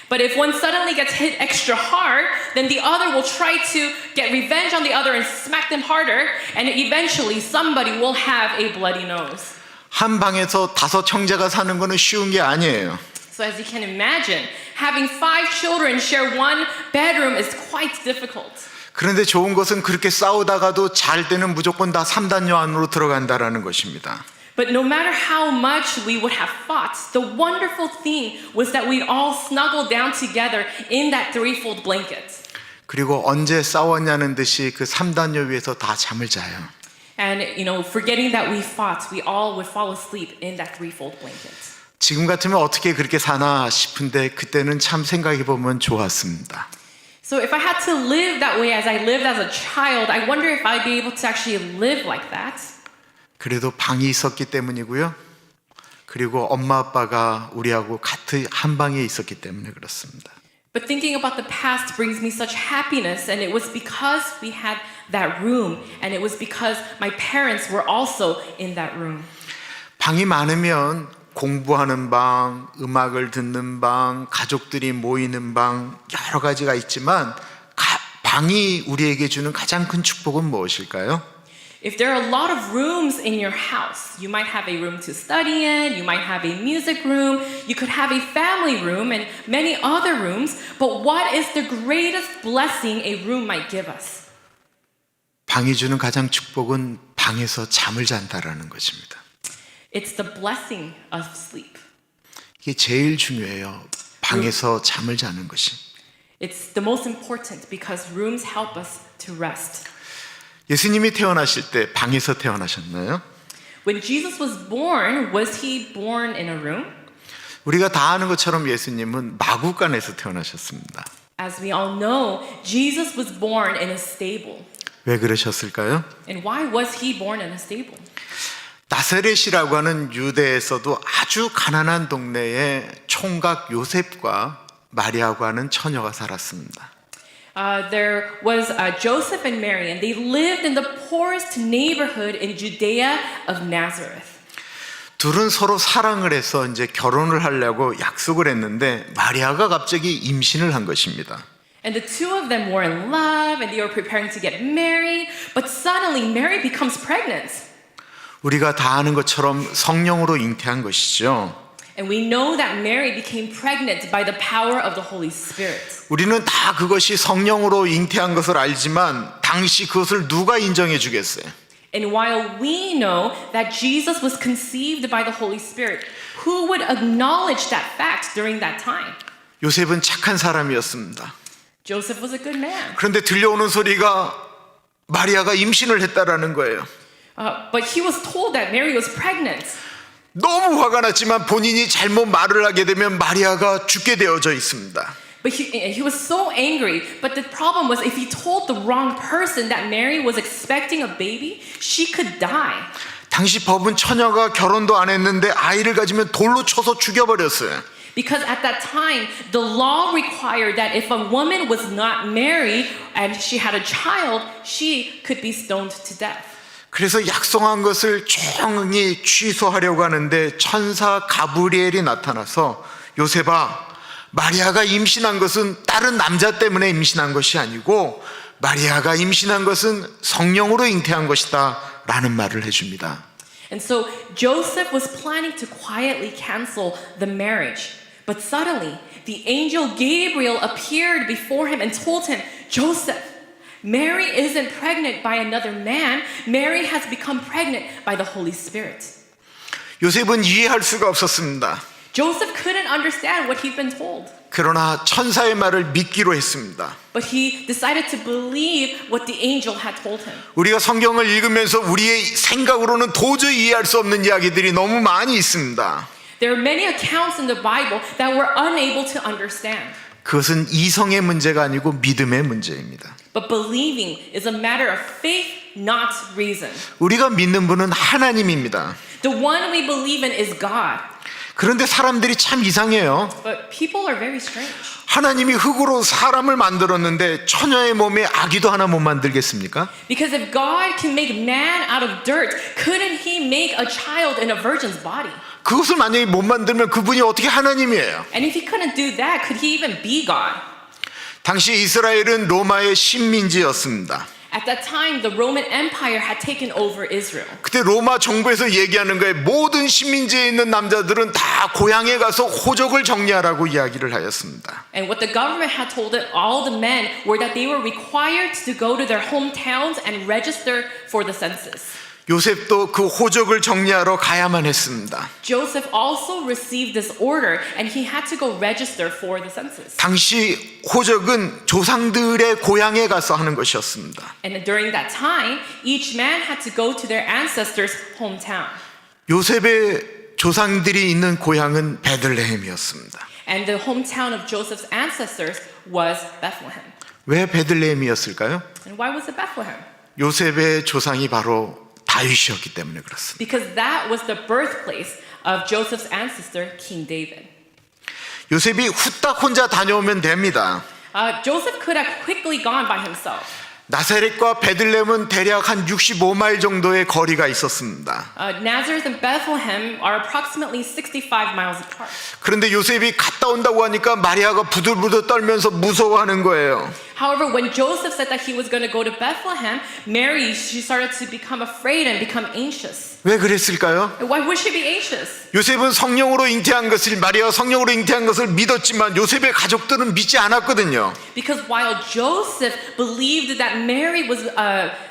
But if one suddenly gets hit extra hard, then the other will try to get revenge on the other and smack them harder, and eventually somebody will have a bloody nose. 한 방에서 5 형제가 사는 거는 쉬운 게 아니에요. So as you can imagine, having 5 children share one bedroom is quite difficult. 그런데 좋은 것은 그렇게 싸우다가도 잘 때는 무조건 다 3단녀 안으로 들어간다라는 것입니다. But no matter how much we would have fought, the wonderful thing was that we'd all snuggle down together in that 3-fold blanket. 그리고 언제 싸웠냐는 듯이 그 3단녀 위에서 다 잠을 자요. And, forgetting that we fought, we all would fall asleep in that 3-fold blanket. 지금 같으면 어떻게 그렇게 사나 싶은데 그때는 참 생각해 보면 좋았습니다. So if I had to live that way as I lived as a child, I wonder if I'd be able to actually live like that. 그래도 방이 있었기 때문이고요. 그리고 엄마 아빠가 우리하고 같은 한 방에 있었기 때문에 그렇습니다. But thinking about the past brings me such happiness, and it was because we had that room, and it was because my parents were also in that room. 방이 많으면 공부하는 방, 음악을 듣는 방, 가족들이 모이는 방 여러 가지가 있지만 방이 우리에게 주는 가장 큰 축복은 무엇일까요? If there are a lot of rooms in your house, you might have a room to study in, you might have a music room, you could have a family room and many other rooms, but what is the greatest blessing a room might give us? 방이 주는 가장 축복은 방에서 잠을 잔다라는 것입니다. It's the blessing of sleep. 이게 제일 중요해요. 방에서 잠을 자는 것이. It's the most important because rooms help us to rest. 예수님이 태어나실 때 방에서 태어나셨나요? When Jesus was he born in a room? 우리가 다 아는 것처럼 예수님은 마구간에서 태어나셨습니다. As we all know, Jesus was born in a stable. 왜 그러셨을까요? And why was he born in a stable? 나사렛이라고 하는 유대에서도 아주 가난한 동네에 총각 요셉과 마리아고 하는 처녀가 살았습니다. There was Joseph and Mary, and they lived in the poorest neighborhood in Judea of Nazareth. 둘은 서로 사랑을 해서 이제 결혼을 하려고 약속을 했는데 마리아가 갑자기 임신을 한 것입니다. And the two of them were in love, and they were preparing to get married, but suddenly Mary becomes pregnant. 우리가 다 아는 것처럼 성령으로 잉태한 것이죠. And we know that Mary became pregnant by the power of the Holy Spirit. 우리는 다 그것이 성령으로 잉태한 것을 알지만 당시 그것을 누가 인정해 주겠어요? And while we know that Jesus was conceived by the Holy Spirit, who would acknowledge that fact during that time? 요셉은 착한 사람이었습니다. Joseph was a good man. 그런데 들려오는 소리가 마리아가 임신을 했다라는 거예요. But he was told that Mary was pregnant. 너무 화가 났지만 본인이 잘못 말을 하게 되면 마리아가 죽게 되어져 있습니다. But he was so angry. But the problem was if he told the wrong person that Mary was expecting a baby, she could die. 당시 법은 처녀가 결혼도 안 했는데 아이를 가지면 돌로 쳐서 죽여버렸어요. Because at that time, the law required that if a woman was not married and she had a child, she could be stoned to death. 그래서 약속한 것을 조용히 취소하려고 하는데 천사 가브리엘이 나타나서 요셉아, 마리아가 임신한 것은 다른 남자 때문에 임신한 것이 아니고 마리아가 임신한 것은 성령으로 잉태한 것이다 라는 말을 해줍니다. And so Joseph was planning to quietly cancel the marriage. But suddenly, the angel Gabriel appeared before him and told him, Joseph, Mary isn't pregnant by another man. Mary has become pregnant by the Holy Spirit. 요셉은 이해할 수가 없었습니다. Joseph couldn't understand what he'd been told. 그러나 천사의 말을 믿기로 했습니다. But he decided to believe what the angel had told him. 우리가 성경을 읽으면서 우리의 생각으로는 도저히 이해할 수 없는 이야기들이 너무 많이 있습니다. There are many accounts in the Bible that we're unable to understand. 그것은 이성의 문제가 아니고 믿음의 문제입니다. But believing is a matter of faith, not reason. 우리가 믿는 분은 하나님입니다. The one we believe in is God. 그런데 사람들이 참 이상해요. But people are very strange. 하나님이 흙으로 사람을 만들었는데 처녀의 몸에 아기도 하나 못 만들겠습니까? Because if God can make man out of dirt, couldn't he make a child in a virgin's body? 그것을 만약에 못 만들면 그분이 어떻게 하나님이에요? And if he couldn't do that, could he even be God? 당시 이스라엘은 로마의 식민지였습니다. At that time, the Roman Empire had taken over Israel. 그때 로마 정부에서 얘기하는 거에 모든 식민지에 있는 남자들은 다 고향에 가서 호적을 정리하라고 이야기를 하였습니다. And what the government had told all the men were that they were required to go to their hometowns and register for the census. 요셉도 그 호적을 정리하러 가야만 했습니다. Joseph also received this order and he had to go register for the census. 당시 호적은 조상들의 고향에 가서 하는 것이었습니다. And during that time, each man had to go to their ancestors' hometown. 요셉의 조상들이 있는 고향은 베들레헴이었습니다. And the hometown of Joseph's ancestors was Bethlehem. 왜 베들레헴이었을까요? And why was it Bethlehem? 요셉의 조상이 바로 다윗이었기 때문에 그렇습니다. Because that was the birthplace of Joseph's ancestor, King David. 요셉이 후딱 혼자 다녀오면 됩니다. Joseph could have quickly gone by himself. 나사렛과 베들레헴은 대략 한 65마일 정도의 거리가 있었습니다. Nazareth and Bethlehem are approximately 65 miles apart. 그런데 요셉이 갔다 온다고 하니까 마리아가 부들부들 떨면서 무서워하는 거예요. However, when Joseph said that he was going to go to Bethlehem, Mary, she started to become afraid and become anxious. 왜 그랬을까요? Why would she be anxious? 요셉은 성령으로 잉태한 것을 마리아가 성령으로 잉태한 것을 믿었지만 요셉의 가족들은 믿지 않았거든요. Because while Joseph believed that Mary was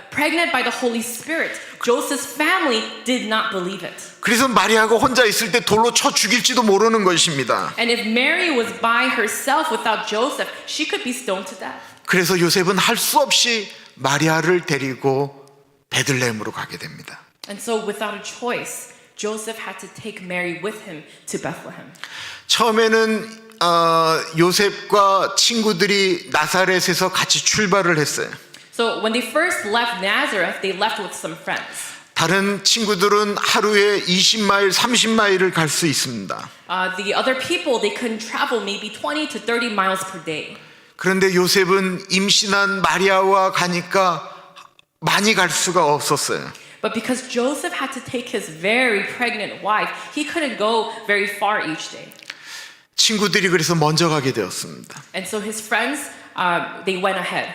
pregnant by the Holy Spirit, Joseph's family did not believe it. 그래서 마리아가 혼자 있을 때 돌로 쳐 죽일지도 모르는 것입니다. And if Mary was by herself without Joseph, she could be stoned to death. 그래서 요셉은 할 수 없이 마리아를 데리고 베들레헴으로 가게 됩니다. And so without a choice, Joseph had to take Mary with him to Bethlehem. 처음에는 요셉과 친구들이 나사렛에서 같이 출발을 했어요. So when they first left Nazareth, they left with some friends. 다른 친구들은 하루에 20마일, 30마일을 갈 수 있습니다. The other people, they could travel maybe 20 to 30 miles per day. 그런데 요셉은 임신한 마리아와 가니까 많이 갈 수가 없었어요. But because Joseph had to take his very pregnant wife, he couldn't go very far each day. 친구들이 그래서 먼저 가게 되었습니다. And so his friends, they went ahead.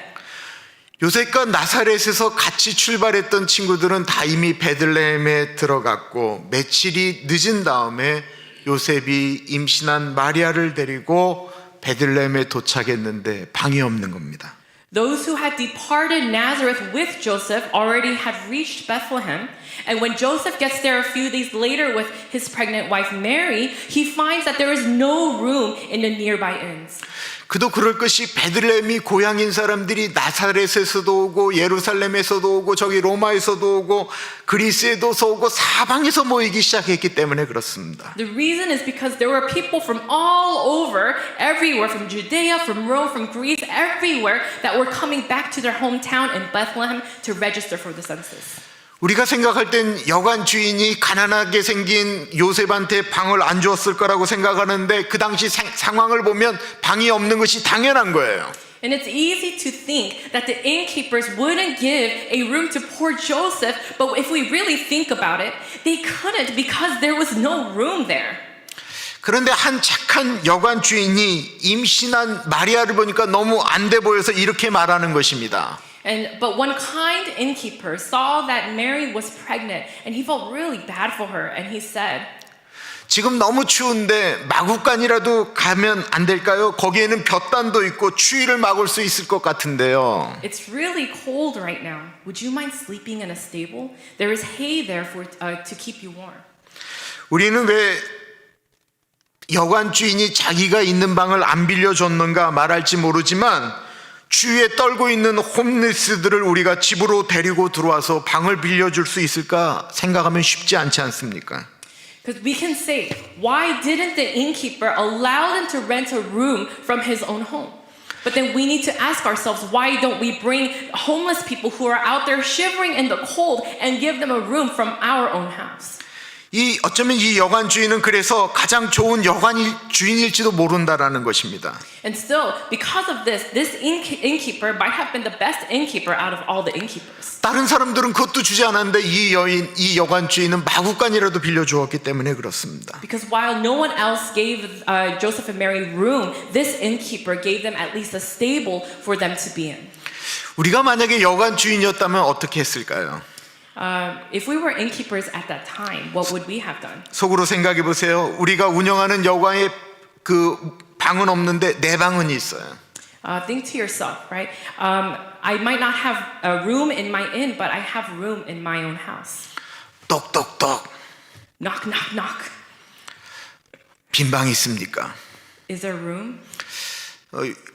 요셉과 나사렛에서 같이 출발했던 친구들은 다 이미 베들레헴에 들어갔고 며칠이 늦은 다음에 요셉이 임신한 마리아를 데리고 베들레헴에 도착했는데 방이 없는 겁니다. Those who had departed Nazareth with Joseph already had reached Bethlehem. And when Joseph gets there a few days later with his pregnant wife Mary, he finds that there is no room in the nearby inns. 그도 그럴 것이 베들레헴이 고향인 사람들이 나사렛에서도 오고 예루살렘에서도 오고 저기 로마에서도 오고 그리스에도 오고 사방에서 모이기 시작했기 때문에 그렇습니다. The reason is because there were people from all over, everywhere, from Judea, from Rome, from Greece, everywhere, that were coming back to their hometown in Bethlehem to register for the census. 우리가 생각할 땐 여관 주인이 가난하게 생긴 요셉한테 방을 안 주었을 거라고 생각하는데 그 당시 상황을 보면 방이 없는 것이 당연한 거예요. And it's easy to think that the innkeepers wouldn't give a room to poor Joseph, but if we really think about it, they couldn't because there was no room there. 그런데 한 착한 여관 주인이 임신한 마리아를 보니까 너무 안 돼 보여서 이렇게 말하는 것입니다. But one kind innkeeper saw that Mary was pregnant, and he felt really bad for her, and he said, 지금 너무 추운데 마구간이라도 가면 안 될까요? 거기에는 볕단도 있고 추위를 막을 수 있을 것 같은데요. It's really cold right now. Would you mind sleeping in a stable? There is hay there to keep you warm. 우리는 왜 여관 주인이 자기가 있는 방을 안 빌려줬는가 말할지 모르지만 주위에 떨고 있는 홈리스들을 우리가 집으로 데리고 들어와서 방을 빌려줄 수 있을까 생각하면 쉽지 않지 않습니까? Because we can say, why didn't the innkeeper allow them to rent a room from his own home? But then we need to ask ourselves, why don't we bring homeless people who are out there shivering in the cold and give them a room from our own house? 어쩌면 이 여관 주인은 그래서 가장 좋은 여관 주인일지도 모른다라는 것입니다. And still, because of this, this innkeeper might have been the best innkeeper out of all the innkeepers. 다른 사람들은 그것도 주지 않았는데 이 여관 주인은 마구간이라도 빌려주었기 때문에 그렇습니다. Because while no one else gave Joseph and Mary room, this innkeeper gave them at least a stable for them to be in. 우리가 만약에 여관 주인이었다면 어떻게 했을까요? If we were innkeepers at that time, what would we have done? 속으로 생각해 보세요. 우리가 운영하는 여관에 그 방은 없는데 내 방은 있어요. Think to yourself, right? I might not have a room in my inn, but I have room in my own house. 똑똑똑. Knock, knock, knock. 빈 방 있습니까? Is there room?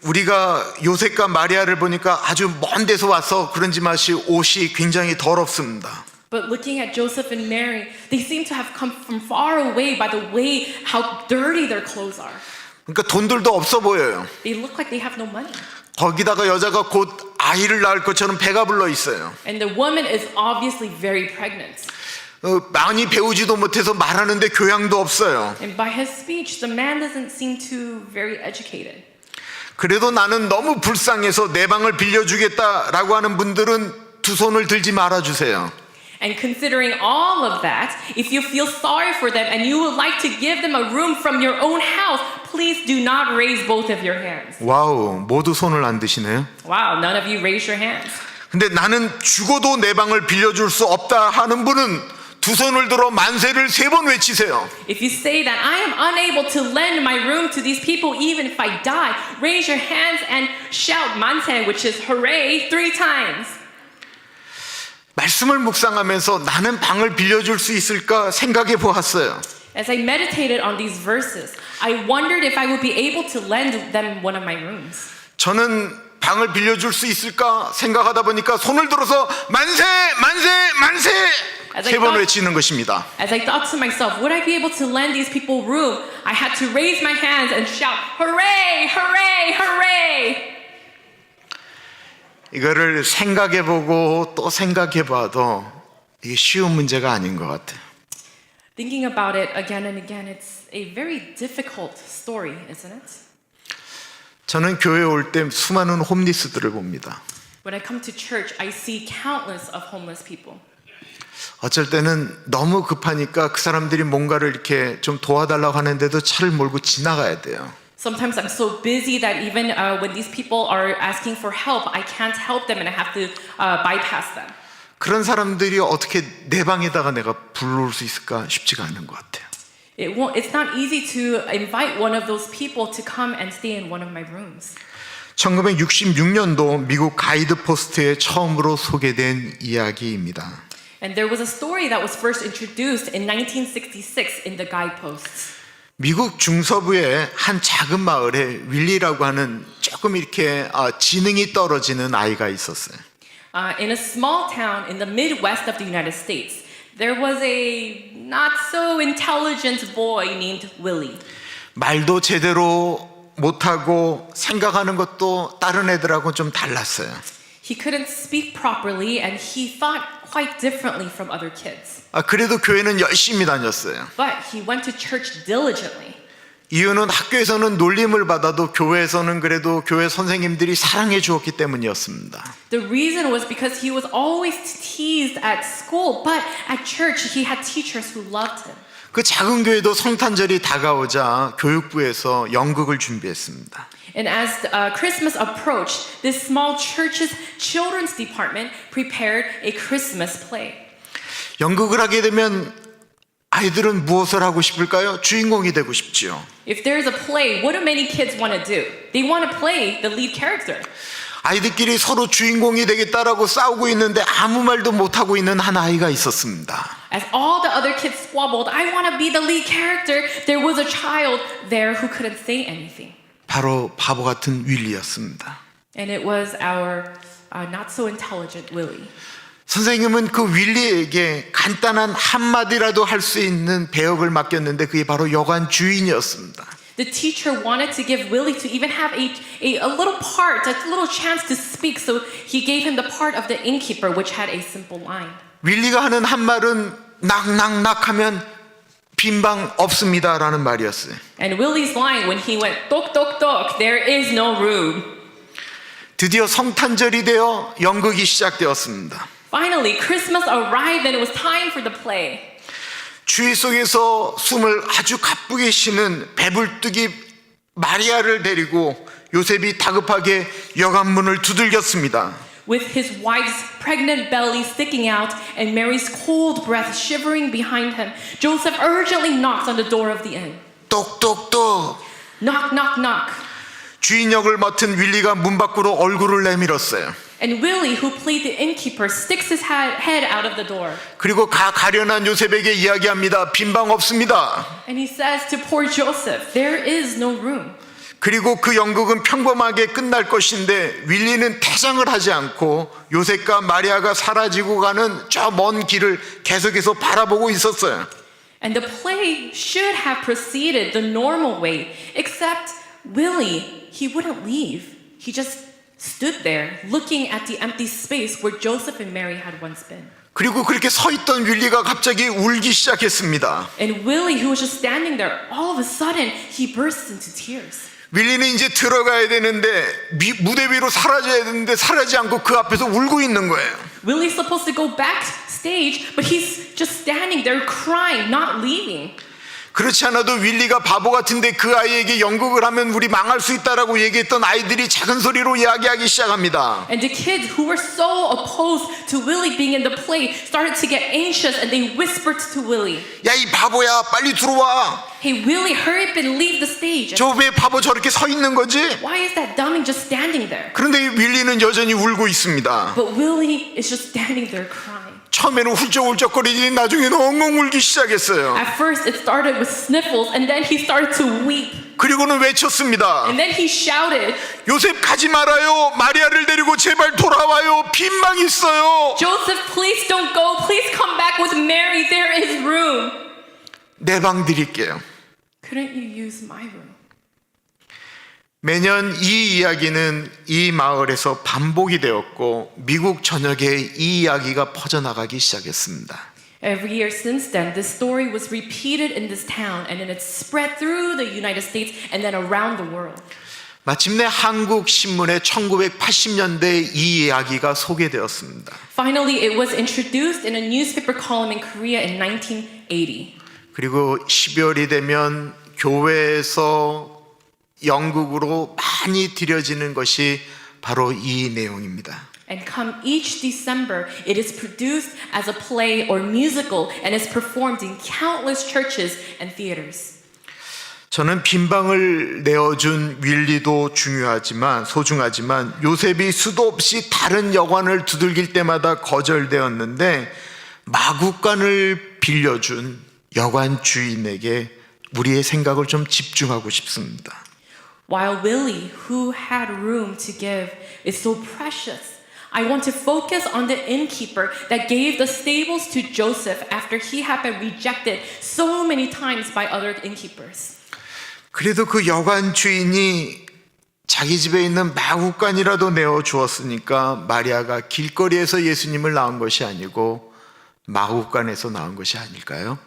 우리가 요셉과 마리아를 보니까 아주 먼 데서 와서 그런지 맛이 옷이 굉장히 더럽습니다. But looking at Joseph and Mary, they seem to have come from far away by the way how dirty their clothes are. 그러니까 돈들도 없어 보여요. They look like they have no money. 거기다가 여자가 곧 아이를 낳을 것처럼 배가 불러 있어요. And the woman is obviously very pregnant. 많이 배우지도 못해서 말하는데 교양도 없어요. And by his speech, the man doesn't seem too very educated. 그래도 나는 너무 불쌍해서 내 방을 빌려주겠다라고 하는 분들은 두 손을 들지 말아주세요. And considering all of that, if you feel sorry for them and you would like to give them a room from your own house, please do not raise both of your hands. 와우, 모두 손을 안 드시네요. Wow, none of you raise your hands. 근데 나는 죽어도 내 방을 빌려줄 수 없다 하는 분은 두 손을 들어 만세를 3번 외치세요. If you say that I am unable to lend my room to these people even if I die, raise your hands and shout manse, which is hooray, 3 times. 말씀을 묵상하면서 나는 방을 빌려줄 수 있을까 생각해 보았어요. As I meditated on these verses, I wondered if I would be able to lend them one of my rooms. 저는 방을 빌려줄 수 있을까 생각하다 보니까 손을 들어서 만세 만세 만세 세 번 외치는 것입니다. As I thought to myself, would I be able to lend these people room? I had to raise my hands and shout, hooray, hooray, hooray! 이거를 생각해 보고 또 생각해 봐도 이게 쉬운 문제가 아닌 것 같아요. Thinking about it again and again, it's a very difficult story, isn't it? 저는 교회에 올 때 수많은 홈리스들을 봅니다. When I come to church, I see countless of homeless people. 어쩔 때는 너무 급하니까 그 사람들이 뭔가를 이렇게 좀 도와달라고 하는데도 차를 몰고 지나가야 돼요. Sometimes I'm so busy that even when these people are asking for help, I can't help them and I have to bypass them. 그런 사람들이 어떻게 내 방에다가 내가 불러올 수 있을까 쉽지가 않은 것 같아요. It's not easy to invite one of those people to come and stay in one of my rooms. 1966년도 미국 가이드 포스트에 처음으로 소개된 이야기입니다. And there was a story that was first introduced in 1966 in the guideposts. 미국 중서부의 한 작은 마을에 윌리라고 하는 조금 이렇게 지능이 떨어지는 아이가 있었어요. In a small town in the Midwest of the United States, there was a not so intelligent boy named Willie. 말도 제대로 못하고 생각하는 것도 다른 애들하고 좀 달랐어요. He couldn't speak properly and he thought quite differently from other kids. 그래도 교회는 열심히 다녔어요. But he went to church diligently. 이유는 학교에서는 놀림을 받아도 교회에서는 그래도 교회 선생님들이 사랑해 주었기 때문이었습니다. The reason was because he was always teased at school, but at church he had teachers who loved him. 그 작은 교회도 성탄절이 다가오자 교육부에서 연극을 준비했습니다. And as Christmas approached, this small church's children's department prepared a Christmas play. 연극을 하게 되면 아이들은 무엇을 하고 싶을까요? 주인공이 되고 싶지요. If there's a play, what do many kids want to do? They want to play the lead character. 아이들끼리 서로 주인공이 되겠다라고 싸우고 있는데 아무 말도 못하고 있는 한 아이가 있었습니다. As all the other kids squabbled, I want to be the lead character, there was a child there who couldn't say anything. 바로 바보 같은 윌리였습니다. And it was our not so intelligent Willie. 선생님은 그 윌리에게 간단한 한마디라도 할 수 있는 배역을 맡겼는데 그게 바로 여관 주인이었습니다. The teacher wanted to give Willie to even have a little part, a little chance to speak, so he gave him the part of the innkeeper, which had a simple line. 윌리가 하는 한 말은 낙낙낙 하면 빈방 없습니다라는 말이었어요. And Willie's line when he went tok tok tok, there is no room. 드디어 성탄절이 되어 연극이 시작되었습니다. Finally, Christmas arrived and it was time for the play. 추위 속에서 숨을 아주 가쁘게 쉬는 배불뚝이 마리아를 데리고 요셉이 다급하게 여관문을 두들겼습니다. With his wife's pregnant belly sticking out and Mary's cold breath shivering behind him, Joseph urgently knocks on the door of the inn. 똑똑똑. Knock, knock, knock. 주인 역을 맡은 윌리가 문 밖으로 얼굴을 내밀었어요. And Willie, who played the innkeeper, sticks his head out of the door. 그리고 가련한 요셉에게 이야기합니다. 빈방 없습니다. And he says to poor Joseph, there is no room. 그리고 그 연극은 평범하게 끝날 것인데 윌리는 퇴장을 하지 않고 요셉과 마리아가 사라지고 가는 저 먼 길을 계속해서 바라보고 있었어요. And the play should have proceeded the normal way, except Willie, he wouldn't leave. He just stood there looking at the empty space where Joseph and Mary had once been. 그리고 그렇게 서 있던 윌리가 갑자기 울기 시작했습니다. And Willie, who was just standing there, all of a sudden, he bursts into tears. 윌리는 이제 들어가야 되는데 무대 위로 사라져야 되는데 사라지지 않고 그 앞에서 울고 있는 거예요. Willie's supposed to go backstage, but he's just standing there crying, not leaving. 그렇지 않아도 윌리가 바보 같은데 그 아이에게 연극을 하면 우리 망할 수 있다라고 얘기했던 아이들이 작은 소리로 이야기하기 시작합니다. And the kids who were so opposed to Willie being in the play started to get anxious and they whispered to Willie, 야, 이 바보야, 빨리 들어와. hey Willie, hurry up and leave the stage. 저 왜 바보 저렇게 서 있는 거지? Why is that dumming just standing there? 그런데 윌리는 여전히 울고 있습니다. But Willie is just standing there crying. 처음에는 훌쩍훌쩍거리더니 나중에는 엉엉 울기 시작했어요. At first, it started with sniffles, and then he started to weep. 그리고는 외쳤습니다. And then he shouted, 요셉 가지 말아요. 마리아를 데리고 제발 돌아와요. 빈방 있어요. Joseph, please don't go. Please come back with Mary. There is room. 내 방 드릴게요. Couldn't you use my room? 매년 이 이야기는 이 마을에서 반복이 되었고 미국 전역에 이 이야기가 퍼져나가기 시작했습니다. Every year since then, this story was repeated in this town, and then it spread through the United States and then around the world. 마침내 한국 신문에 1980년대 이 이야기가 소개되었습니다. Finally, it was introduced in a newspaper column in Korea in 1980. 그리고 12월이 되면 교회에서 연극으로 많이 드려지는 것이 바로 이 내용입니다. And come each December, it is produced as a play or musical and is performed in countless churches and theaters. 저는 빈방을 내어준 윌리도 소중하지만 요셉이 수도 없이 다른 여관을 두들길 때마다 거절되었는데 마구간을 빌려준 여관 주인에게 우리의 생각을 좀 집중하고 싶습니다. While Willie, who had room to give, is so precious, I want to focus on the innkeeper that gave the stables to Joseph after he had been rejected so many times by other innkeepers. 그래도 그 여관 주인이 자기 집에 있는 마구간이라도 내어 주었으니까 마리아가 길거리에서 예수님을 낳은 것이 아니고 마구간에서 낳은 것이 아닐까요?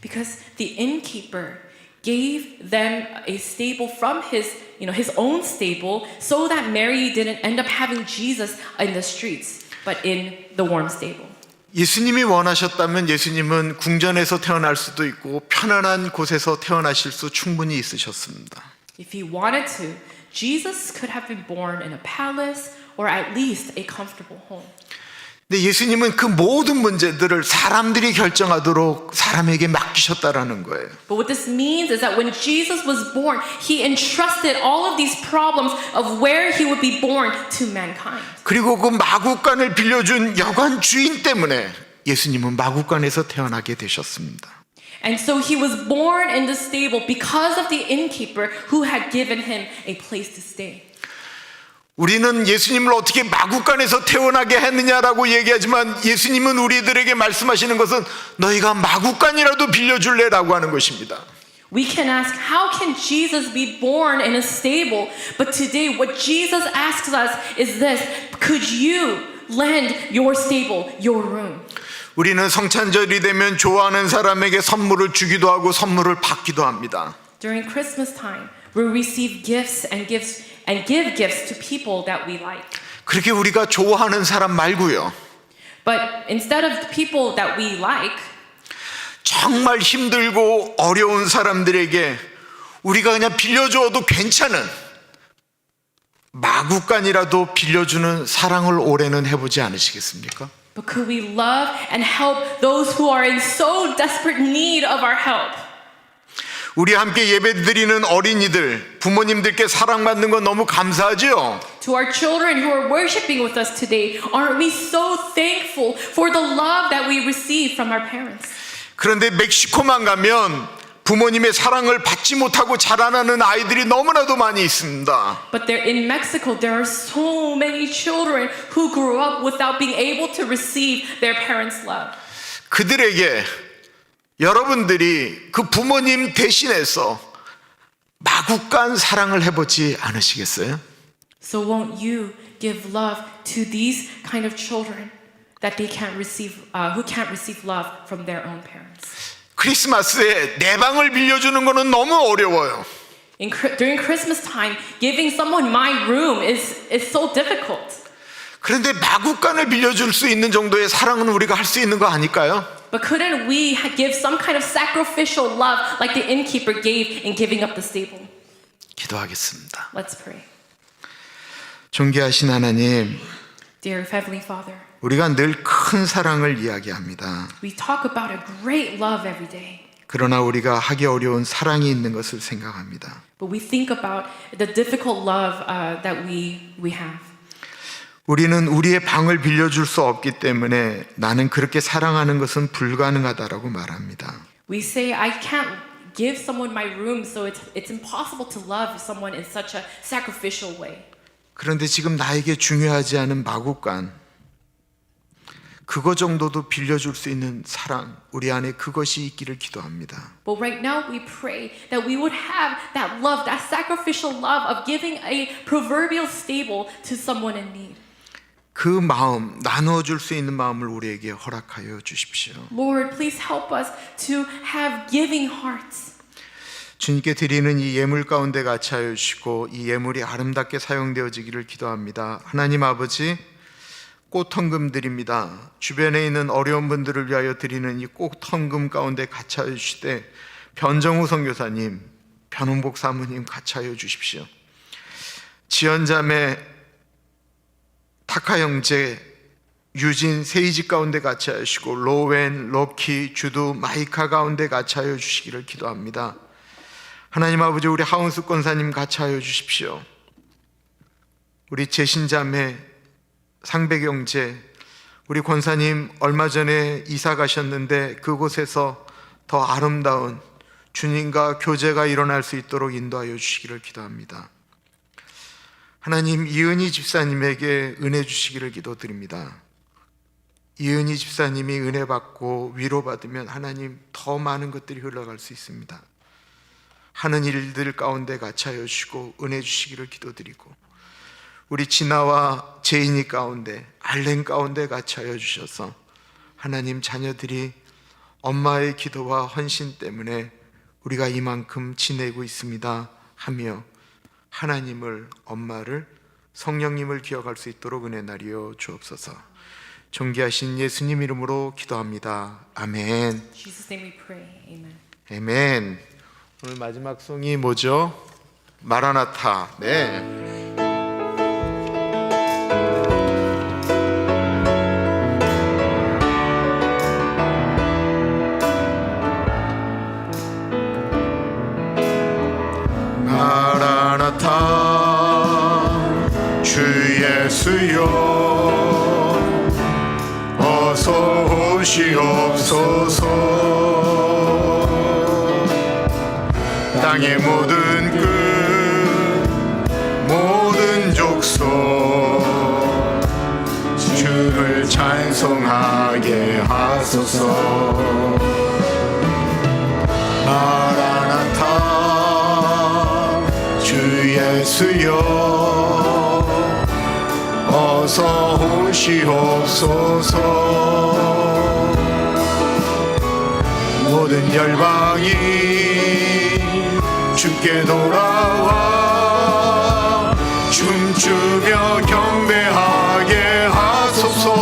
Because the innkeeper gave them a stable from his own stable so that Mary didn't end up having Jesus in the streets, but in the warm stable. 예수님이 원하셨다면 예수님은 궁전에서 태어날 수도 있고 편안한 곳에서 태어나실 수 충분히 있으셨습니다. If he wanted to, Jesus could have been born in a palace or at least a comfortable home. 근데 예수님은 그 모든 문제들을 사람들이 결정하도록 사람에게 맡기셨다라는 거예요. But what this means is that when Jesus was born, he entrusted all of these problems of where he would be born to mankind. 그리고 그 마구간을 빌려준 여관 주인 때문에 예수님은 마구간에서 태어나게 되셨습니다. And so he was born in the stable because of the innkeeper who had given him a place to stay. 우리는 예수님을 어떻게 마구간에서 태어나게 했느냐라고 얘기하지만 예수님은 우리들에게 말씀하시는 것은 너희가 마구간이라도 빌려줄래라고 하는 것입니다. We can ask, how can Jesus be born in a stable? But today, what Jesus asks us is this: could you lend your stable, your room? 우리는 성찬절이 되면 좋아하는 사람에게 선물을 주기도 하고 선물을 받기도 합니다. During Christmas time, we receive gifts and give gifts to people that we like. 그렇게 우리가 좋아하는 사람 말고요. But instead of the people that we like, 정말 힘들고 어려운 사람들에게 우리가 그냥 빌려줘도 괜찮은 마구간이라도 빌려주는 사랑을 올해는 해보지 않으시겠습니까? but could we love and help those who are in so desperate need of our help? 우리 함께 예배드리는 어린이들, 부모님들께 사랑받는 건 너무 감사하죠? To our children who are worshiping with us today, aren't we so thankful for the love that we receive from our parents? 그런데 멕시코만 가면 부모님의 사랑을 받지 못하고 자라나는 아이들이 너무나도 많이 있습니다. But there in Mexico, there are so many children who grew up without being able to receive their parents' love. 그들에게 여러분들이 그 부모님 대신해서 마구간 사랑을 해보지 않으시겠어요? So won't you give love to these kind of children that they can't receive, who can't receive love from their own parents? 크리스마스에 내 방을 빌려주는 거는 너무 어려워요. During Christmas time, giving someone my room is so difficult. 그런데 마구간을 빌려줄 수 있는 정도의 사랑은 우리가 할 수 있는 거 아닐까요? But couldn't we give some kind of sacrificial love like the innkeeper gave in giving up the stable? 기도하겠습니다. Let's pray. 존귀하신 하나님, Dear Heavenly Father, 우리가 늘 큰 사랑을 이야기합니다. we talk about a great love every day. 그러나 우리가 하기 어려운 사랑이 있는 것을 생각합니다. But we think about the difficult love that we have. 우리는 우리의 방을 빌려줄 수 없기 때문에 나는 그렇게 사랑하는 것은 불가능하다라고 말합니다. We say, I can't give someone my room, so it's impossible to love someone in such a sacrificial way. 그런데 지금 나에게 중요하지 않은 마구간, 그거 정도도 빌려줄 수 있는 사랑, 우리 안에 그것이 있기를 기도합니다. But right now we pray that we would have that love, that sacrificial love of giving a proverbial stable to someone in need. 그 마음, 나누어줄 수 있는 마음을 우리에게 허락하여 주십시오. Lord, please help us to have giving hearts. 주님께 드리는 이 예물 가운데 같이하여 주시고 이 예물이 아름답게 사용되어지기를 기도합니다. 하나님 아버지, 꽃헌금 드립니다. 주변에 있는 어려운 분들을 위하여 드리는 이 꽃헌금 가운데 같이하여 주시되 변정우 선교사님, 변홍복 사모님 같이하여 주십시오. 지연자매, 타카 형제, 유진, 세이지 가운데 같이하여 주시고 로웬, 로키, 주두, 마이카 가운데 같이하여 주시기를 기도합니다. 하나님 아버지, 우리 하운수 권사님 같이하여 주십시오. 우리 재신자매, 상백 형제, 우리 권사님 얼마 전에 이사 가셨는데 그곳에서 더 아름다운 주님과 교제가 일어날 수 있도록 인도하여 주시기를 기도합니다. 하나님, 이은희 집사님에게 은혜 주시기를 기도드립니다. 이은희 집사님이 은혜 받고 위로받으면 하나님 더 많은 것들이 흘러갈 수 있습니다. 하는 일들 가운데 같이하여 주시고 은혜 주시기를 기도드리고 우리 진아와 제인이 가운데, 알렌 가운데 같이하여 주셔서 하나님 자녀들이 엄마의 기도와 헌신 때문에 우리가 이만큼 지내고 있습니다 하며 하나님을, 엄마를, 성령님을 기억할 수 있도록 은혜 나리여 주옵소서. 존귀하신 예수님 이름으로 기도합니다. 아멘. In Jesus' name we pray. Amen. 아멘. 오늘 마지막 송이 뭐죠? 마라나타. 네. 마라나타, 주 예수여 어서 오시옵소서. 땅의 모든 끝, 모든 족속 주를 찬송하게 하소서. 마라나타, 주 예수여 어서 오시옵소서. 모든 열방이 주께 돌아와 춤추며 경배하게 하소서.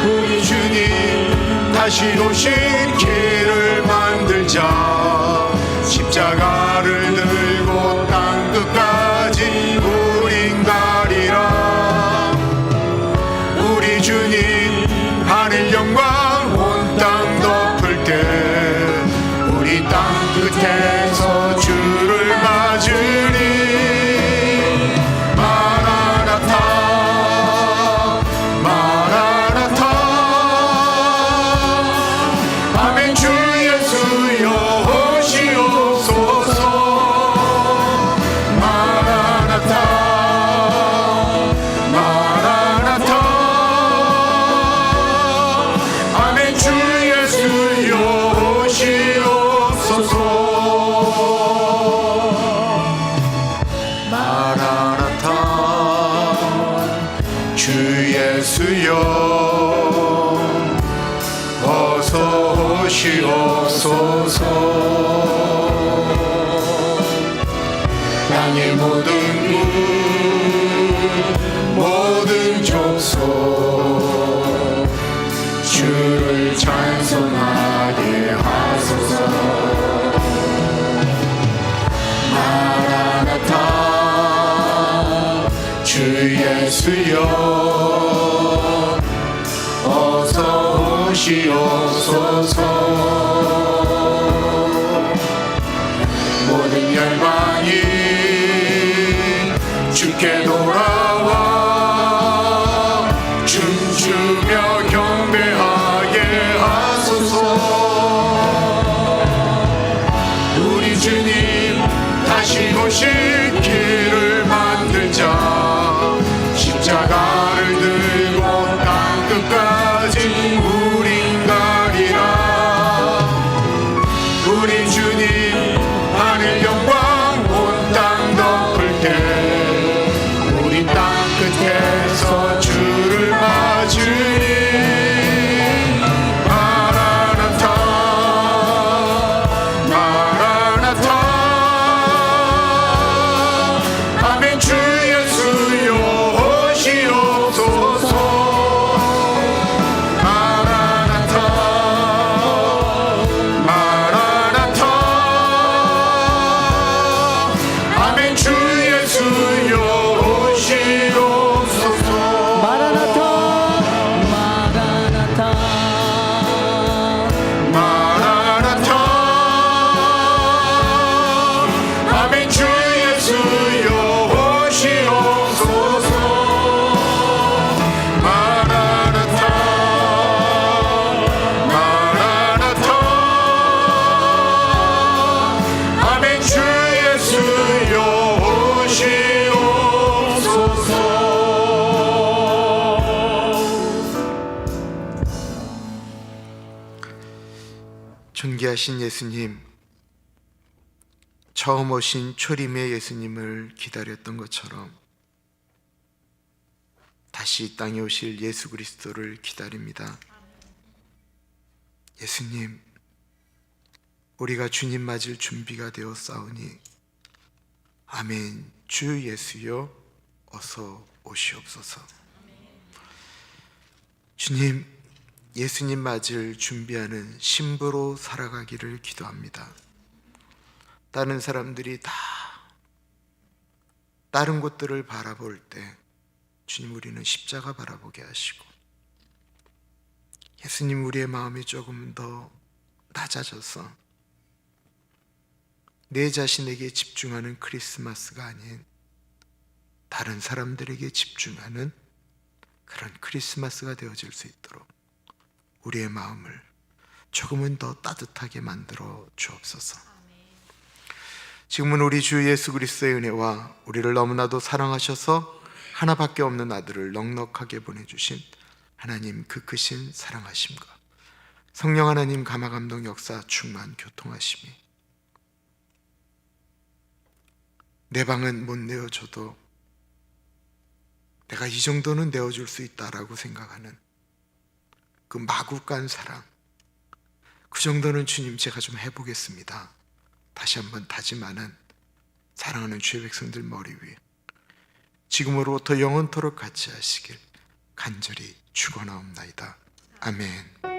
우리 주님 다시 오실 길을 만들자. 십자가를 들고 땅 끝까지 우린 가리라. 우리 주님 하늘 영광 온 땅 덮을 때 우리 땅 끝에서 주를 맞으리. 마라나타, 마라나타. 아멘. 주 예수여 오시옵소서. 마라나타, 마라나타. 아멘. 주 예수여 오시옵소서. 마라나타, 주 예수여 어서 오시옵소서. 땅의 모든 국, 모든 족속 주를 찬송하게 하소서. 마라나타, 주 예수여 어서 오시옵소서. 모든 열방이 주께 돌아와 춤추며 경배하게 하소서. 우리 주님 다시 오실 길을 만들자. 십자가를 들고 땅 끝까지 우린 가리라. 우리 주님 하늘 영광 온 땅 덮을 때 우린 땅 끝에서 주를 맞으리. 마라나타 마라나타 아멘. 주 예수여 오시옵소서. 마라나타 마라나타 아멘. 주 예수여 오시옵소서. 마라나타 마라나타 마라나타 아멘. 주 예수여 오시옵소서. 마라나타 마라나타 아멘. 주 예수여 오시옵소서. 존귀하신 예수님, 처음 오신 초림의 예수님을 기다렸던 것처럼 다시 이 땅에 오실 예수 그리스도를 기다립니다. 예수님, 우리가 주님 맞을 준비가 되었사오니 아멘. 주 예수여 어서 오시옵소서. 주님, 예수님 맞을 준비하는 신부로 살아가기를 기도합니다. 다른 사람들이 다 다른 곳들을 바라볼 때 주님, 우리는 십자가 바라보게 하시고, 예수님, 우리의 마음이 조금 더 낮아져서 내 자신에게 집중하는 크리스마스가 아닌 다른 사람들에게 집중하는 그런 크리스마스가 되어질 수 있도록 우리의 마음을 조금은 더 따뜻하게 만들어 주옵소서. 지금은 우리 주 예수 그리스도의 은혜와 우리를 너무나도 사랑하셔서 하나밖에 없는 아들을 넉넉하게 보내주신 하나님 그 크신 사랑하심과 성령 하나님 감화감동 역사 충만 교통하심이 내 방은 못 내어줘도 내가 이 정도는 내어줄 수 있다라고 생각하는 그 마구간 사랑, 그 정도는 주님 제가 좀 해보겠습니다. 다시 한번 다짐하는 사랑하는 주의 백성들 머리 위에 지금으로부터 영원토록 같이 하시길 간절히 축원하옵나이다. 아멘.